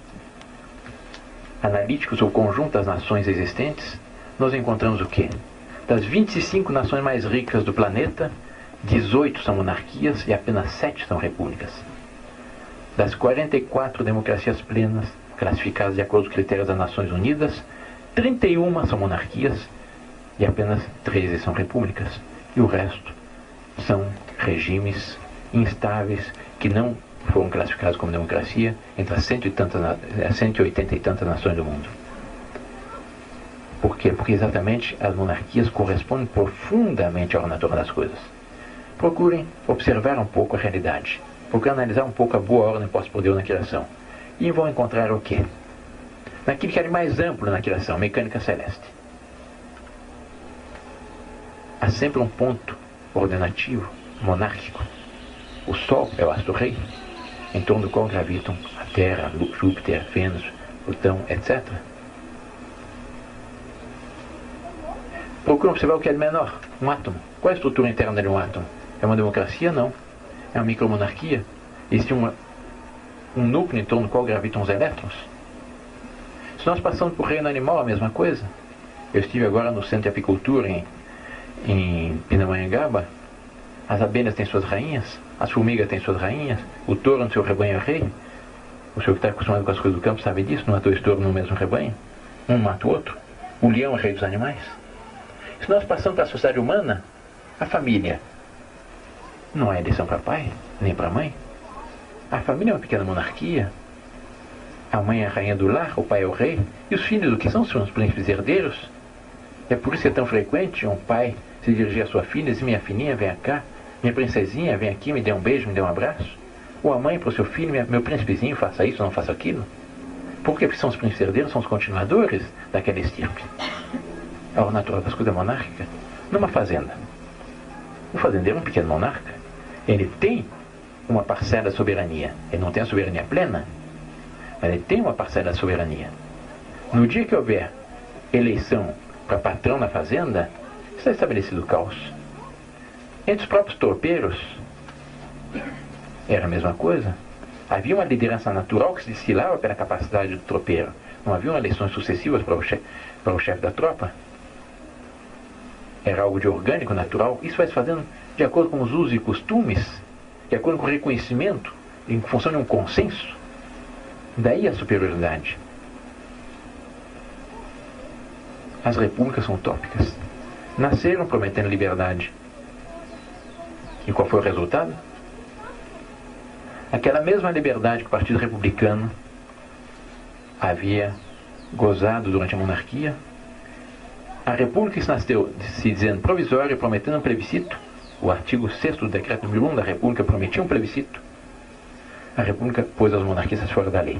analítico sobre o conjunto das nações existentes, nós encontramos o quê? Das 25 nações mais ricas do planeta, 18 são monarquias e apenas 7 são repúblicas. Das 44 democracias plenas, classificadas de acordo com os critérios das Nações Unidas, 31 são monarquias e apenas 13 são repúblicas. E o resto são regimes instáveis que não foram classificados como democracia entre as 180 e tantas nações do mundo. Por quê? Porque exatamente as monarquias correspondem profundamente ao natural das coisas. Procurem observar um pouco a realidade. Procurem analisar um pouco a boa ordem posta por Deus na criação. E vão encontrar o quê? Naquilo que era mais amplo na criação, mecânica celeste. Há sempre um ponto ordenativo, monárquico. O Sol é o astro-rei, em torno do qual gravitam a Terra, Júpiter, Vênus, Plutão, etc. Procura observar o que é de menor, um átomo. Qual é a estrutura interna de um átomo? É uma democracia? Não. É uma micromonarquia? Existe um núcleo em torno do qual gravitam os elétrons? Se nós passamos por reino animal, a mesma coisa. Eu estive agora no centro de apicultura em Pindamonhangaba. As abelhas têm suas rainhas, as formigas têm suas rainhas, o touro no seu rebanho é rei. O senhor que está acostumado com as coisas do campo sabe disso, não há dois touros no mesmo rebanho. Um mata o outro. O leão é rei dos animais. Se nós passamos para a sociedade humana, a família não é eleição para pai, nem para mãe. A família é uma pequena monarquia. A mãe é a rainha do lar, o pai é o rei. E os filhos o que são? São os príncipes herdeiros. É por isso que é tão frequente um pai se dirigir à sua filha e dizer: minha filhinha, vem cá, minha princesinha, vem aqui, me dê um beijo, me dê um abraço. Ou a mãe para o seu filho: meu príncipezinho, faça isso, não faça aquilo. Por quê? Porque são os príncipes herdeiros, são os continuadores daquela estirpe. É o natural das coisas monárquicas. Numa fazenda, o fazendeiro é um pequeno monarca. Ele tem uma parcela da soberania. Ele não tem a soberania plena, mas ele tem uma parcela da soberania. No dia que houver eleição para patrão na fazenda, está estabelecido o caos. Entre os próprios tropeiros, era a mesma coisa. Havia uma liderança natural que se destilava pela capacidade do tropeiro. Não haviam eleições sucessivas para o chefe da tropa. Era algo de orgânico, natural. Isso vai se fazendo de acordo com os usos e costumes, de acordo com o reconhecimento, em função de um consenso. Daí a superioridade. As repúblicas são utópicas. Nasceram prometendo liberdade. E qual foi o resultado? Aquela mesma liberdade que o Partido Republicano havia gozado durante a monarquia, a República se nasceu se dizendo provisória, prometendo um plebiscito. O artigo 6º do decreto número 1 da República prometia um plebiscito. A República pôs os monarquistas fora da lei.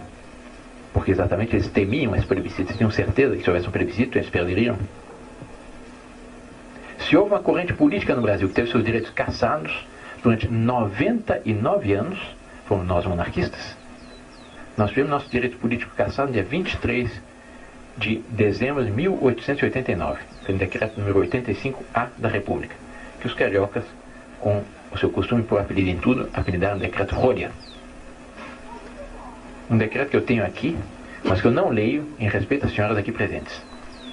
Porque exatamente eles temiam esse plebiscito. Eles tinham certeza que se houvesse um plebiscito, eles perderiam. Se houve uma corrente política no Brasil que teve seus direitos cassados durante 99 anos, fomos nós monarquistas. Nós tivemos nosso direito político cassado no dia 23 de dezembro de 1889. Foi o decreto número 85A da República, que os cariocas, com o seu costume por apelido em tudo, apelidaram decreto Rolha. Um decreto que eu tenho aqui, mas que eu não leio em respeito às senhoras aqui presentes,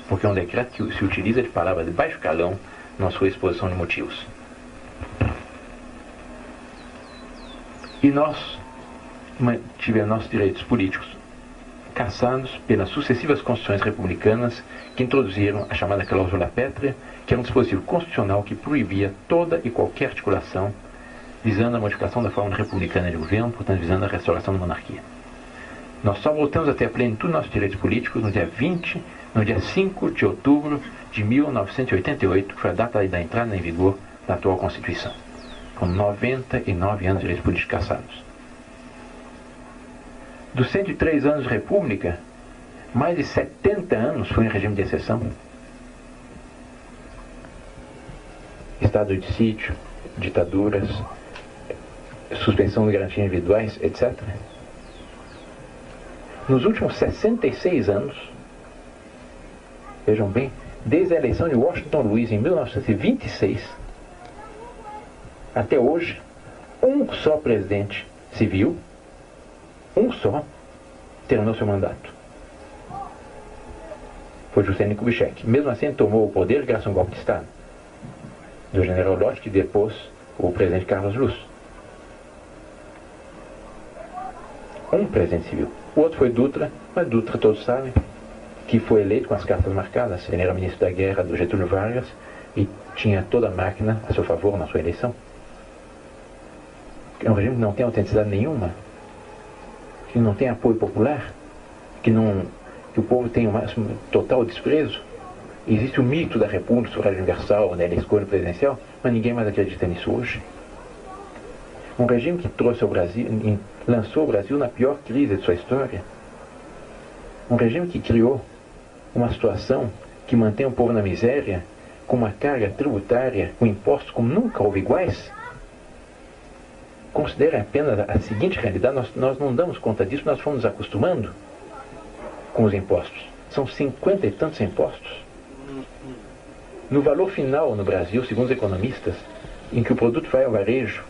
porque é um decreto que se utiliza de palavras de baixo calão na sua exposição de motivos. E nós mantivemos nossos direitos políticos cassados pelas sucessivas constituições republicanas que introduziram a chamada cláusula pétrea, que era um dispositivo constitucional que proibia toda e qualquer articulação visando a modificação da forma republicana de governo, portanto visando a restauração da monarquia. Nós só voltamos a ter a plenitude dos nossos direitos políticos no dia 5 de outubro de 1988, que foi a data da entrada em vigor da atual Constituição. Com 99 anos de direitos políticos cassados. Dos 103 anos de República, mais de 70 anos foi em regime de exceção. Estado de sítio, ditaduras, suspensão de garantias individuais, etc. Nos últimos 66 anos, vejam bem, desde a eleição de Washington Luiz em 1926, até hoje, um só presidente civil, um só, terminou seu mandato. Foi Juscelino Kubitschek. Mesmo assim, ele tomou o poder graças a um golpe de Estado do general Lott, que depôs o presidente Carlos Luz. Um presidente civil. O outro foi Dutra, mas Dutra todos sabem que foi eleito com as cartas marcadas. Ele era ministro da guerra do Getúlio Vargas e tinha toda a máquina a seu favor na sua eleição. É um regime que não tem autenticidade nenhuma, que não tem apoio popular, que o povo tem um total desprezo. Existe o mito da República, sufrágio universal, da escolha presidencial, mas ninguém mais acredita nisso hoje. Um regime que trouxe ao Brasil, lançou o Brasil na pior crise de sua história. Um regime que criou uma situação que mantém o povo na miséria, com uma carga tributária, com impostos como nunca houve iguais. Considere apenas a seguinte realidade: nós não damos conta disso, nós fomos nos acostumando com os impostos. São 50 e tantos impostos. No valor final no Brasil, segundo os economistas, em que o produto vai ao varejo,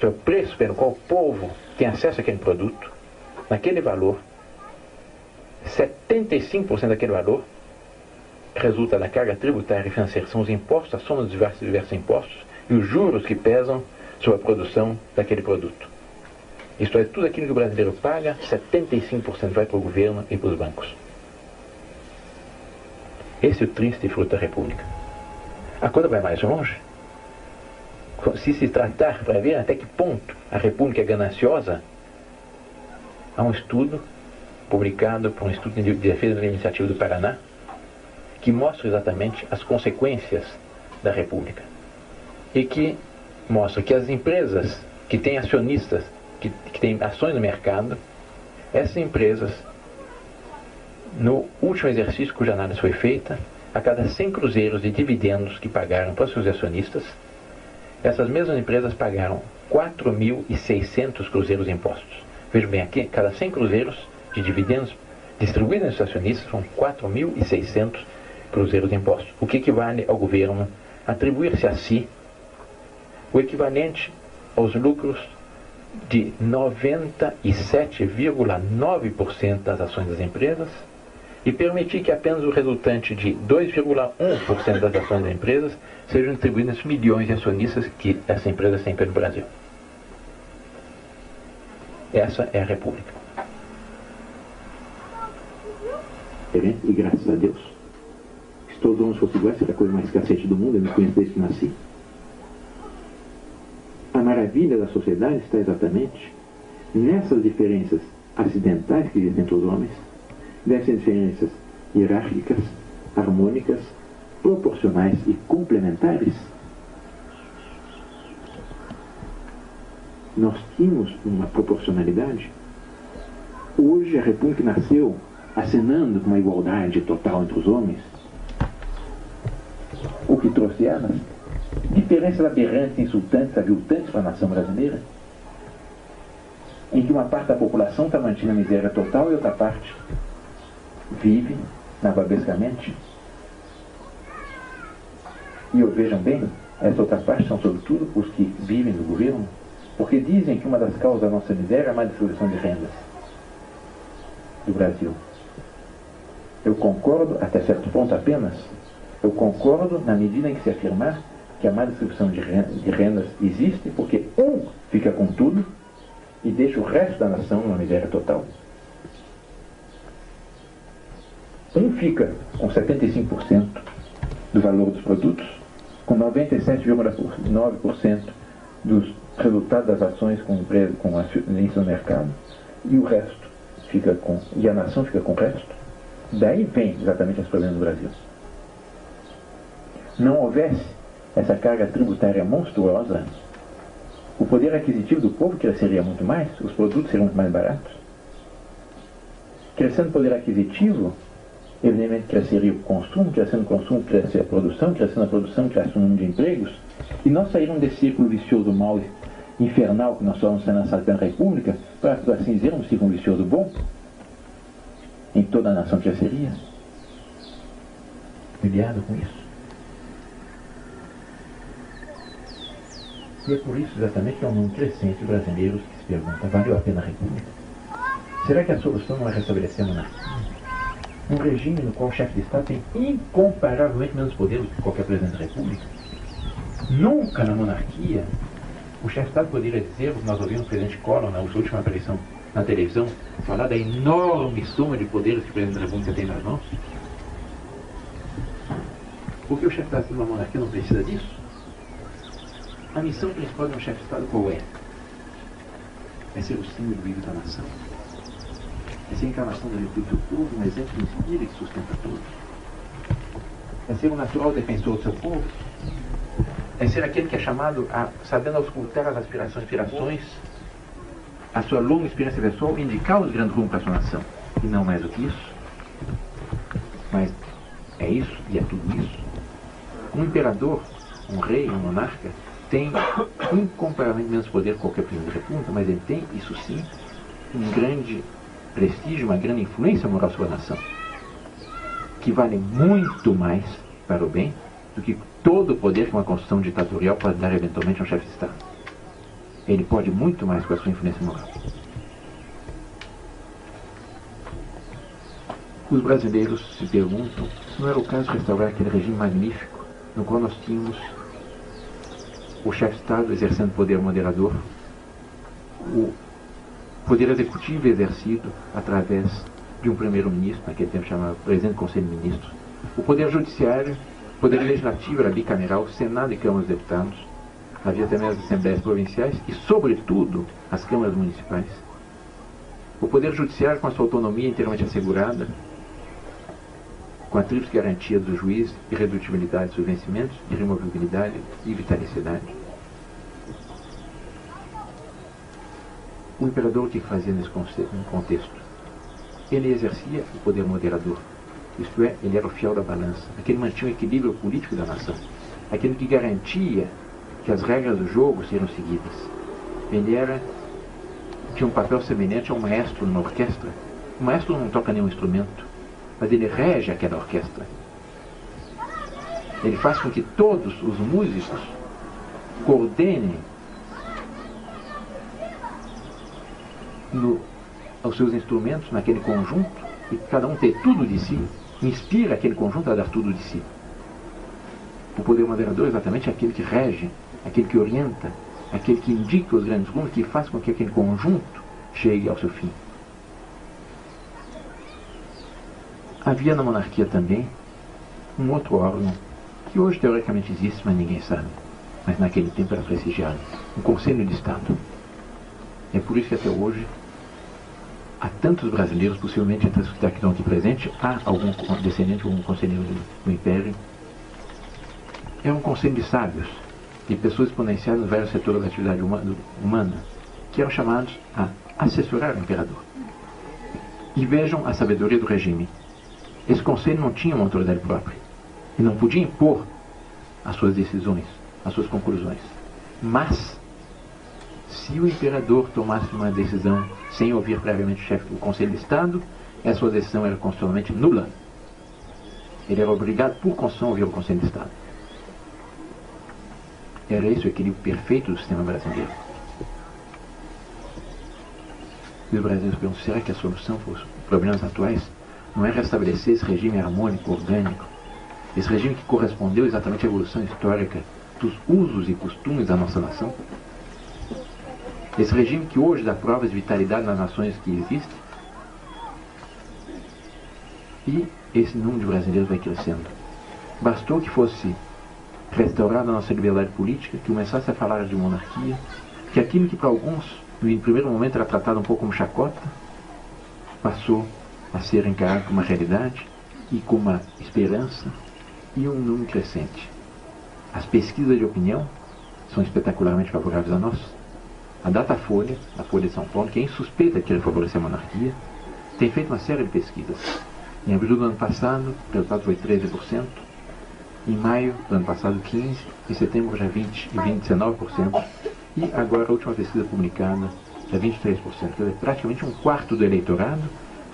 é o preço pelo qual o povo tem acesso àquele produto, naquele valor, 75% daquele valor resulta da carga tributária e financeira. São os impostos, a soma dos diversos impostos e os juros que pesam sobre a produção daquele produto. Isto é, tudo aquilo que o brasileiro paga, 75% vai para o governo e para os bancos. Esse é o triste fruto da República. A coisa vai mais longe. Se tratar para ver até que ponto a República é gananciosa, há um estudo publicado por um Instituto de Defesa da Iniciativa do Paraná que mostra exatamente as consequências da República e que mostra que as empresas que têm acionistas, que têm ações no mercado, essas empresas, no último exercício cuja análise foi feita, a cada 100 cruzeiros de dividendos que pagaram para os seus acionistas, essas mesmas empresas pagaram 4.600 cruzeiros de impostos. Vejam bem aqui, cada 100 cruzeiros de dividendos distribuídos entre os acionistas são 4.600 cruzeiros de impostos. O que equivale ao governo atribuir-se a si o equivalente aos lucros de 97,9% das ações das empresas e permitir que apenas o resultante de 2,1% das ações das empresas sejam distribuídas nos milhões de acionistas que essa empresa tem pelo Brasil. Essa é a República. E graças a Deus, se todos os homens fossem iguais, seria a coisa mais cacete do mundo, eu me conheço desde que nasci. A maravilha da sociedade está exatamente nessas diferenças acidentais que existem entre os homens, dessas diferenças hierárquicas, harmônicas, proporcionais e complementares. Nós tínhamos uma proporcionalidade. Hoje a República nasceu acenando com uma igualdade total entre os homens, o que trouxe elas diferenças aberrantes, insultantes, aviltantes para a nação brasileira, em que uma parte da população está mantida na miséria total e outra parte vive nababescamente. E vejam bem, essa outra parte são sobretudo os que vivem no governo, porque dizem que uma das causas da nossa miséria é a má distribuição de rendas do Brasil. Eu concordo, até certo ponto apenas, eu concordo na medida em que se afirmar que a má distribuição de rendas existe porque um fica com tudo e deixa o resto da nação numa miséria total. Um fica com 75% do valor dos produtos, com 97,9% dos resultados das ações com acionistas no mercado, e o resto fica com, e a nação fica com o resto. Daí vem exatamente os problemas do Brasil. Não houvesse essa carga tributária monstruosa, o poder aquisitivo do povo cresceria muito mais, os produtos seriam muito mais baratos. Crescendo o poder aquisitivo, evidentemente cresceria o consumo, crescendo o consumo, cresceria a produção, crescendo a produção, cresce o número de empregos, e nós saímos desse círculo vicioso mal infernal que nós estamos sendo lançados pela República, para, por assim dizer, um círculo vicioso bom, em toda a nação cresceria. Cuidado com isso. E é por isso exatamente que é um número crescente de brasileiros que se perguntam: valeu a pena a República? Será que a solução não é restabelecer a monarquia? Um regime no qual o chefe de Estado tem incomparavelmente menos poder do que qualquer presidente da República. Nunca na monarquia o chefe de Estado poderia dizer, o que nós ouvimos o presidente Collor na última aparição na televisão, falar da enorme soma de poderes que o presidente da República tem nas mãos. Porque o chefe de Estado de uma monarquia não precisa disso. A missão principal de um chefe de Estado qual é? É ser o símbolo vivo da nação. É ser a encarnação da virtude do povo, um exemplo que inspira e que sustenta todos. É ser um natural defensor do seu povo. É ser aquele que é chamado a, sabendo auscultar as aspirações, a sua longa experiência pessoal, indicar os grandes rumos para a sua nação. E não mais do que isso. Mas é isso e é tudo isso. Um imperador, um rei, um monarca, tem incomparavelmente menos poder que qualquer presidente da República, mas ele tem, isso sim, um grande prestígio, uma grande influência moral sobre a nação, que vale muito mais para o bem do que todo o poder que uma constituição ditatorial pode dar eventualmente a um chefe de Estado. Ele pode muito mais com a sua influência moral. Os brasileiros se perguntam se não era o caso de restaurar aquele regime magnífico no qual nós tínhamos o chefe de Estado exercendo poder moderador, o poder executivo exercido através de um primeiro-ministro, naquele tempo chamado presidente do Conselho de Ministros, o poder judiciário, o poder legislativo era bicameral, Senado e Câmara dos Deputados, havia também as assembleias provinciais e, sobretudo, as câmaras municipais. O poder judiciário com a sua autonomia inteiramente assegurada, com a tríplice garantia do juiz, irredutibilidade dos seus vencimentos, irremovibilidade e vitaliciedade. O imperador o que fazia nesse contexto? Ele exercia o poder moderador, isto é, ele era o fiel da balança, aquele que mantinha o equilíbrio político da nação, aquele que garantia que as regras do jogo seriam seguidas. Ele tinha um papel semelhante a um maestro numa orquestra. O maestro não toca nenhum instrumento, mas ele rege aquela orquestra. Ele faz com que todos os músicos coordenem aos seus instrumentos naquele conjunto, e que cada um tem tudo de si, inspira aquele conjunto a dar tudo de si. O poder moderador é exatamente aquele que rege, aquele que orienta, aquele que indica os grandes rumos, que faz com que aquele conjunto chegue ao seu fim. Havia na monarquia também um outro órgão, que hoje teoricamente existe, mas ninguém sabe, mas naquele tempo era prestigiado, um Conselho de Estado. É por isso que até hoje há tantos brasileiros, possivelmente entre os que estão aqui presentes, há algum descendente, algum conselheiro do Império. É um conselho de sábios, de pessoas exponenciais nos vários setores da atividade humana, que eram chamados a assessorar o imperador. E vejam a sabedoria do regime. Esse conselho não tinha uma autoridade própria, e não podia impor as suas decisões, as suas conclusões. Mas, se o imperador tomasse uma decisão sem ouvir previamente o chefe do Conselho de Estado, essa sua decisão era constitucionalmente nula. Ele era obrigado, por Constituição, a ouvir o Conselho de Estado. Era esse o equilíbrio perfeito do sistema brasileiro. E os brasileiros perguntam, será que a solução para os problemas atuais não é restabelecer esse regime harmônico, orgânico, esse regime que correspondeu exatamente à evolução histórica dos usos e costumes da nossa nação? Esse regime que hoje dá provas de vitalidade nas nações que existem, e esse número de brasileiros vai crescendo. Bastou que fosse restaurada a nossa liberdade política, que começasse a falar de monarquia, que aquilo que para alguns, no primeiro momento, era tratado um pouco como chacota, passou a ser encarado como uma realidade e como uma esperança e um número crescente. As pesquisas de opinião são espetacularmente favoráveis a nós. A Datafolha, a Folha de São Paulo, que é insuspeita de querer favorecer a monarquia, tem feito uma série de pesquisas. Em abril do ano passado, o resultado foi 13%, em maio do ano passado 15%, em setembro já 20% e 19%, e agora a última pesquisa publicada é 23%, quer dizer, praticamente um quarto do eleitorado,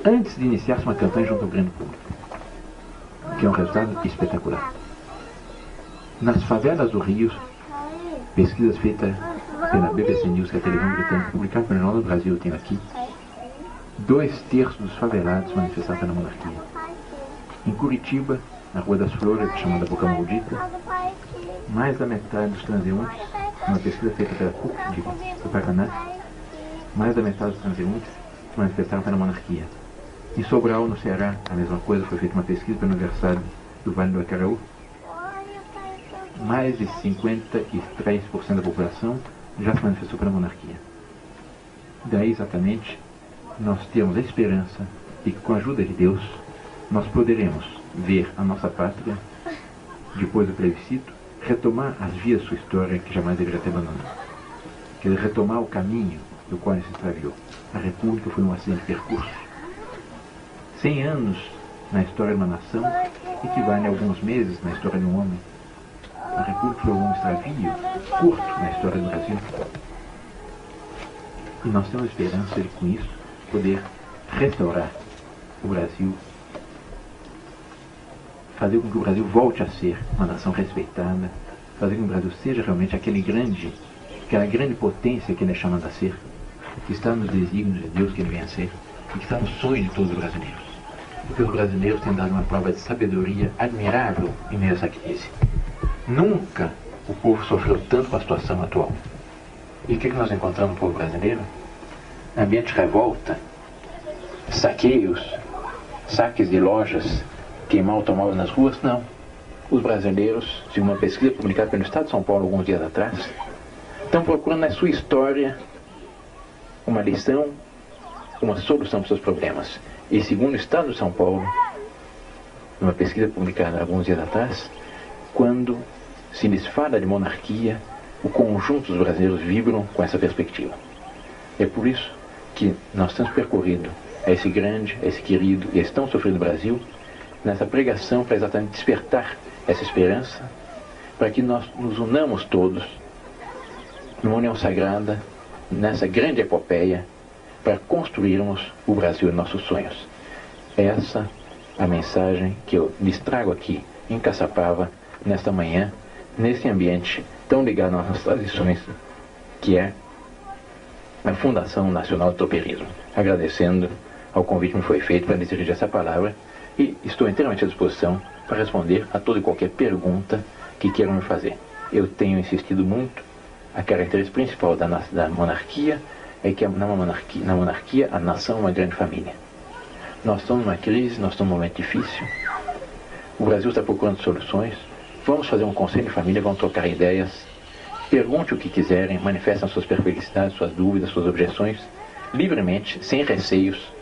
antes de iniciar-se uma campanha junto ao grande público, que é um resultado espetacular. Nas favelas do Rio, pesquisas feitas pela BBC News, que é a televisão britânica, publicada pelo Jornal do Brasil, eu tenho aqui, 2/3 dos favelados manifestaram pela monarquia. Em Curitiba, na Rua das Flores, chamada Boca Maldita, mais da metade dos transeuntes, uma pesquisa feita pela PUC do Paraná, mais da metade dos transeuntes se manifestaram pela monarquia. Em Sobral, no Ceará, a mesma coisa, foi feita uma pesquisa pelo aniversário do Vale do Acaraú. Mais de 53% da população já se manifestou pela monarquia. Daí, exatamente, nós temos a esperança de que, com a ajuda de Deus, nós poderemos ver a nossa pátria, depois do plebiscito, retomar as vias de sua história que jamais deveria ter abandonado. Quer dizer, retomar o caminho do qual ele se extraviou. A República foi um acidente de percurso. 100 anos na história de uma nação equivale a alguns meses na história de um homem. A República foi um extravio curto na história do Brasil. E nós temos a esperança de, com isso, poder restaurar o Brasil, fazer com que o Brasil volte a ser uma nação respeitada, fazer com que o Brasil seja realmente aquela grande potência que ele é chamado a ser, que está nos desígnios de Deus que ele vem a ser, e que está no sonho de todos os brasileiros. Porque os brasileiros têm dado uma prova de sabedoria admirável em meio a essa crise. Nunca o povo sofreu tanto com a situação atual. E o que nós encontramos no povo brasileiro? Ambiente de revolta, saqueios, saques de lojas, queimar automóveis nas ruas? Não. Os brasileiros, segundo uma pesquisa publicada pelo Estado de São Paulo alguns dias atrás, estão procurando na sua história uma lição, uma solução para os seus problemas. E segundo o Estado de São Paulo, numa pesquisa publicada alguns dias atrás, quando se lhes fala de monarquia, o conjunto dos brasileiros vibram com essa perspectiva. É por isso que nós temos percorrido esse grande, esse querido e esse tão sofrido Brasil, nessa pregação para exatamente despertar essa esperança, para que nós nos unamos todos numa união sagrada, nessa grande epopeia, para construirmos o Brasil de nossos sonhos. Essa é a mensagem que eu lhes trago aqui em Caçapava, nesta manhã, nesse ambiente tão ligado às nossas tradições, que é a Fundação Nacional do Tropeirismo. Agradecendo ao convite que me foi feito para dirigir essa palavra, e estou inteiramente à disposição para responder a toda e qualquer pergunta que queiram me fazer. Eu tenho insistido muito, a característica principal da monarquia é que na monarquia a nação é uma grande família. Nós estamos numa crise, nós estamos num momento difícil, o Brasil está procurando soluções, vamos fazer um conselho de família, vamos trocar ideias, pergunte o que quiserem, manifestem suas perplexidades, suas dúvidas, suas objeções, livremente, sem receios,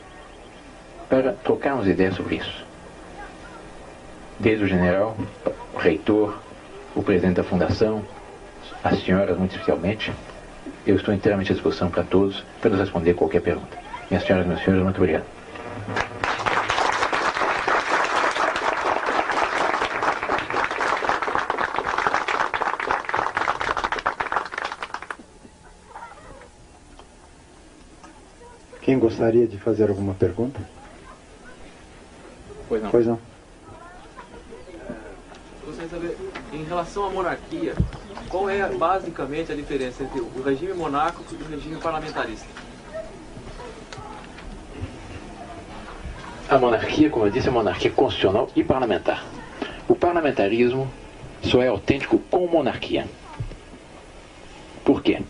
para trocarmos ideias sobre isso. Desde o general, o reitor, o presidente da fundação, as senhoras muito especialmente, eu estou inteiramente à disposição para todos, para nos responder qualquer pergunta. Minhas senhoras e meus senhores, muito obrigado. Quem gostaria de fazer alguma pergunta? Pois não. Pois não. Eu gostaria de saber, em relação à monarquia, qual é basicamente a diferença entre o regime monárquico e o regime parlamentarista? A monarquia, como eu disse, é uma monarquia constitucional e parlamentar. O parlamentarismo só é autêntico com monarquia. Por quê?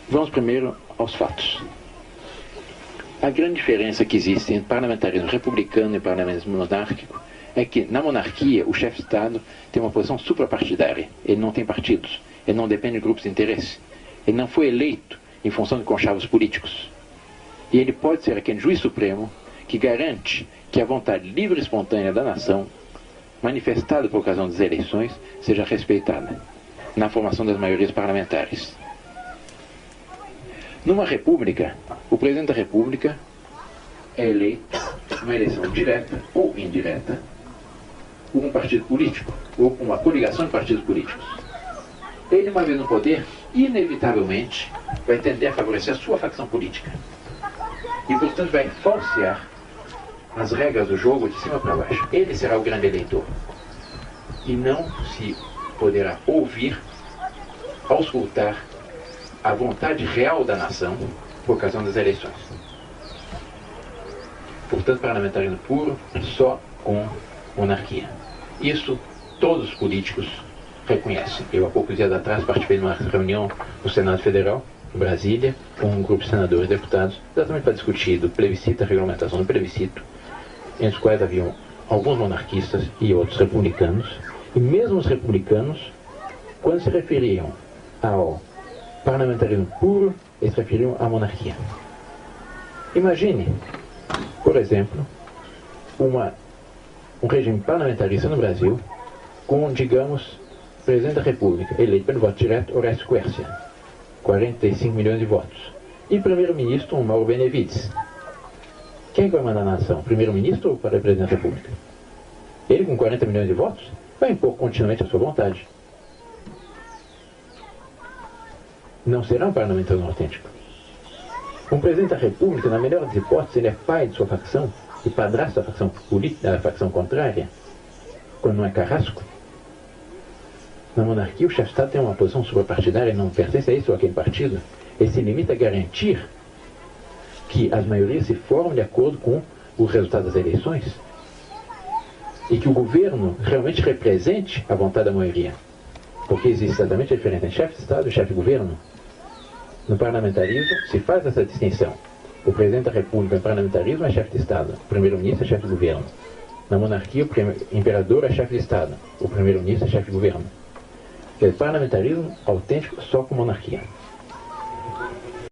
Vamos primeiro aos fatos. A grande diferença que existe entre parlamentarismo republicano e parlamentarismo monárquico é que, na monarquia, o chefe de Estado tem uma posição suprapartidária. Ele não tem partidos, ele não depende de grupos de interesse. Ele não foi eleito em função de conchavos políticos. E ele pode ser aquele juiz supremo que garante que a vontade livre e espontânea da nação, manifestada por ocasião das eleições, seja respeitada na formação das maiorias parlamentares. Numa república, o presidente da república é eleito numa eleição direta ou indireta por um partido político ou por uma coligação de partidos políticos. Ele, uma vez no poder, inevitavelmente vai tender a favorecer a sua facção política e, portanto, vai falsear as regras do jogo de cima para baixo. Ele será o grande eleitor e não se poderá ouvir, auscultar a vontade real da nação por ocasião das eleições. Portanto, parlamentarismo puro só com monarquia. Isso todos os políticos reconhecem. Eu, há poucos dias atrás, participei de uma reunião no Senado Federal, em Brasília, com um grupo de senadores e deputados, exatamente para discutir do plebiscito, a regulamentação do plebiscito, entre os quais haviam alguns monarquistas e outros republicanos, e mesmo os republicanos, quando se referiam ao parlamentarismo puro, eles se referiam à monarquia. Imagine, por exemplo, um regime parlamentarista no Brasil com, digamos, presidente da República, eleito pelo voto direto, Horácio Quércia, 45 milhões de votos, e primeiro-ministro, Mauro Benevides. Quem vai mandar na nação? Primeiro-ministro ou para o presidente da República? Ele, com 40 milhões de votos, vai impor continuamente a sua vontade. Não será um parlamentarismo autêntico. Um presidente da República, na melhor das hipóteses, ele é pai de sua facção e padrasto da facção política, da facção contrária, quando não é carrasco. Na monarquia, o chefe de Estado tem uma posição suprapartidária e não pertence a esse ou aquele partido. Ele se limita a garantir que as maiorias se formam de acordo com o resultado das eleições e que o governo realmente represente a vontade da maioria. Porque existe exatamente a diferença entre chefe de Estado e chefe de governo. No parlamentarismo se faz essa distinção. O presidente da República, no parlamentarismo, é chefe de Estado. O primeiro-ministro é chefe de governo. Na monarquia, o imperador é chefe de Estado. O primeiro-ministro é chefe de governo. O parlamentarismo autêntico só com monarquia.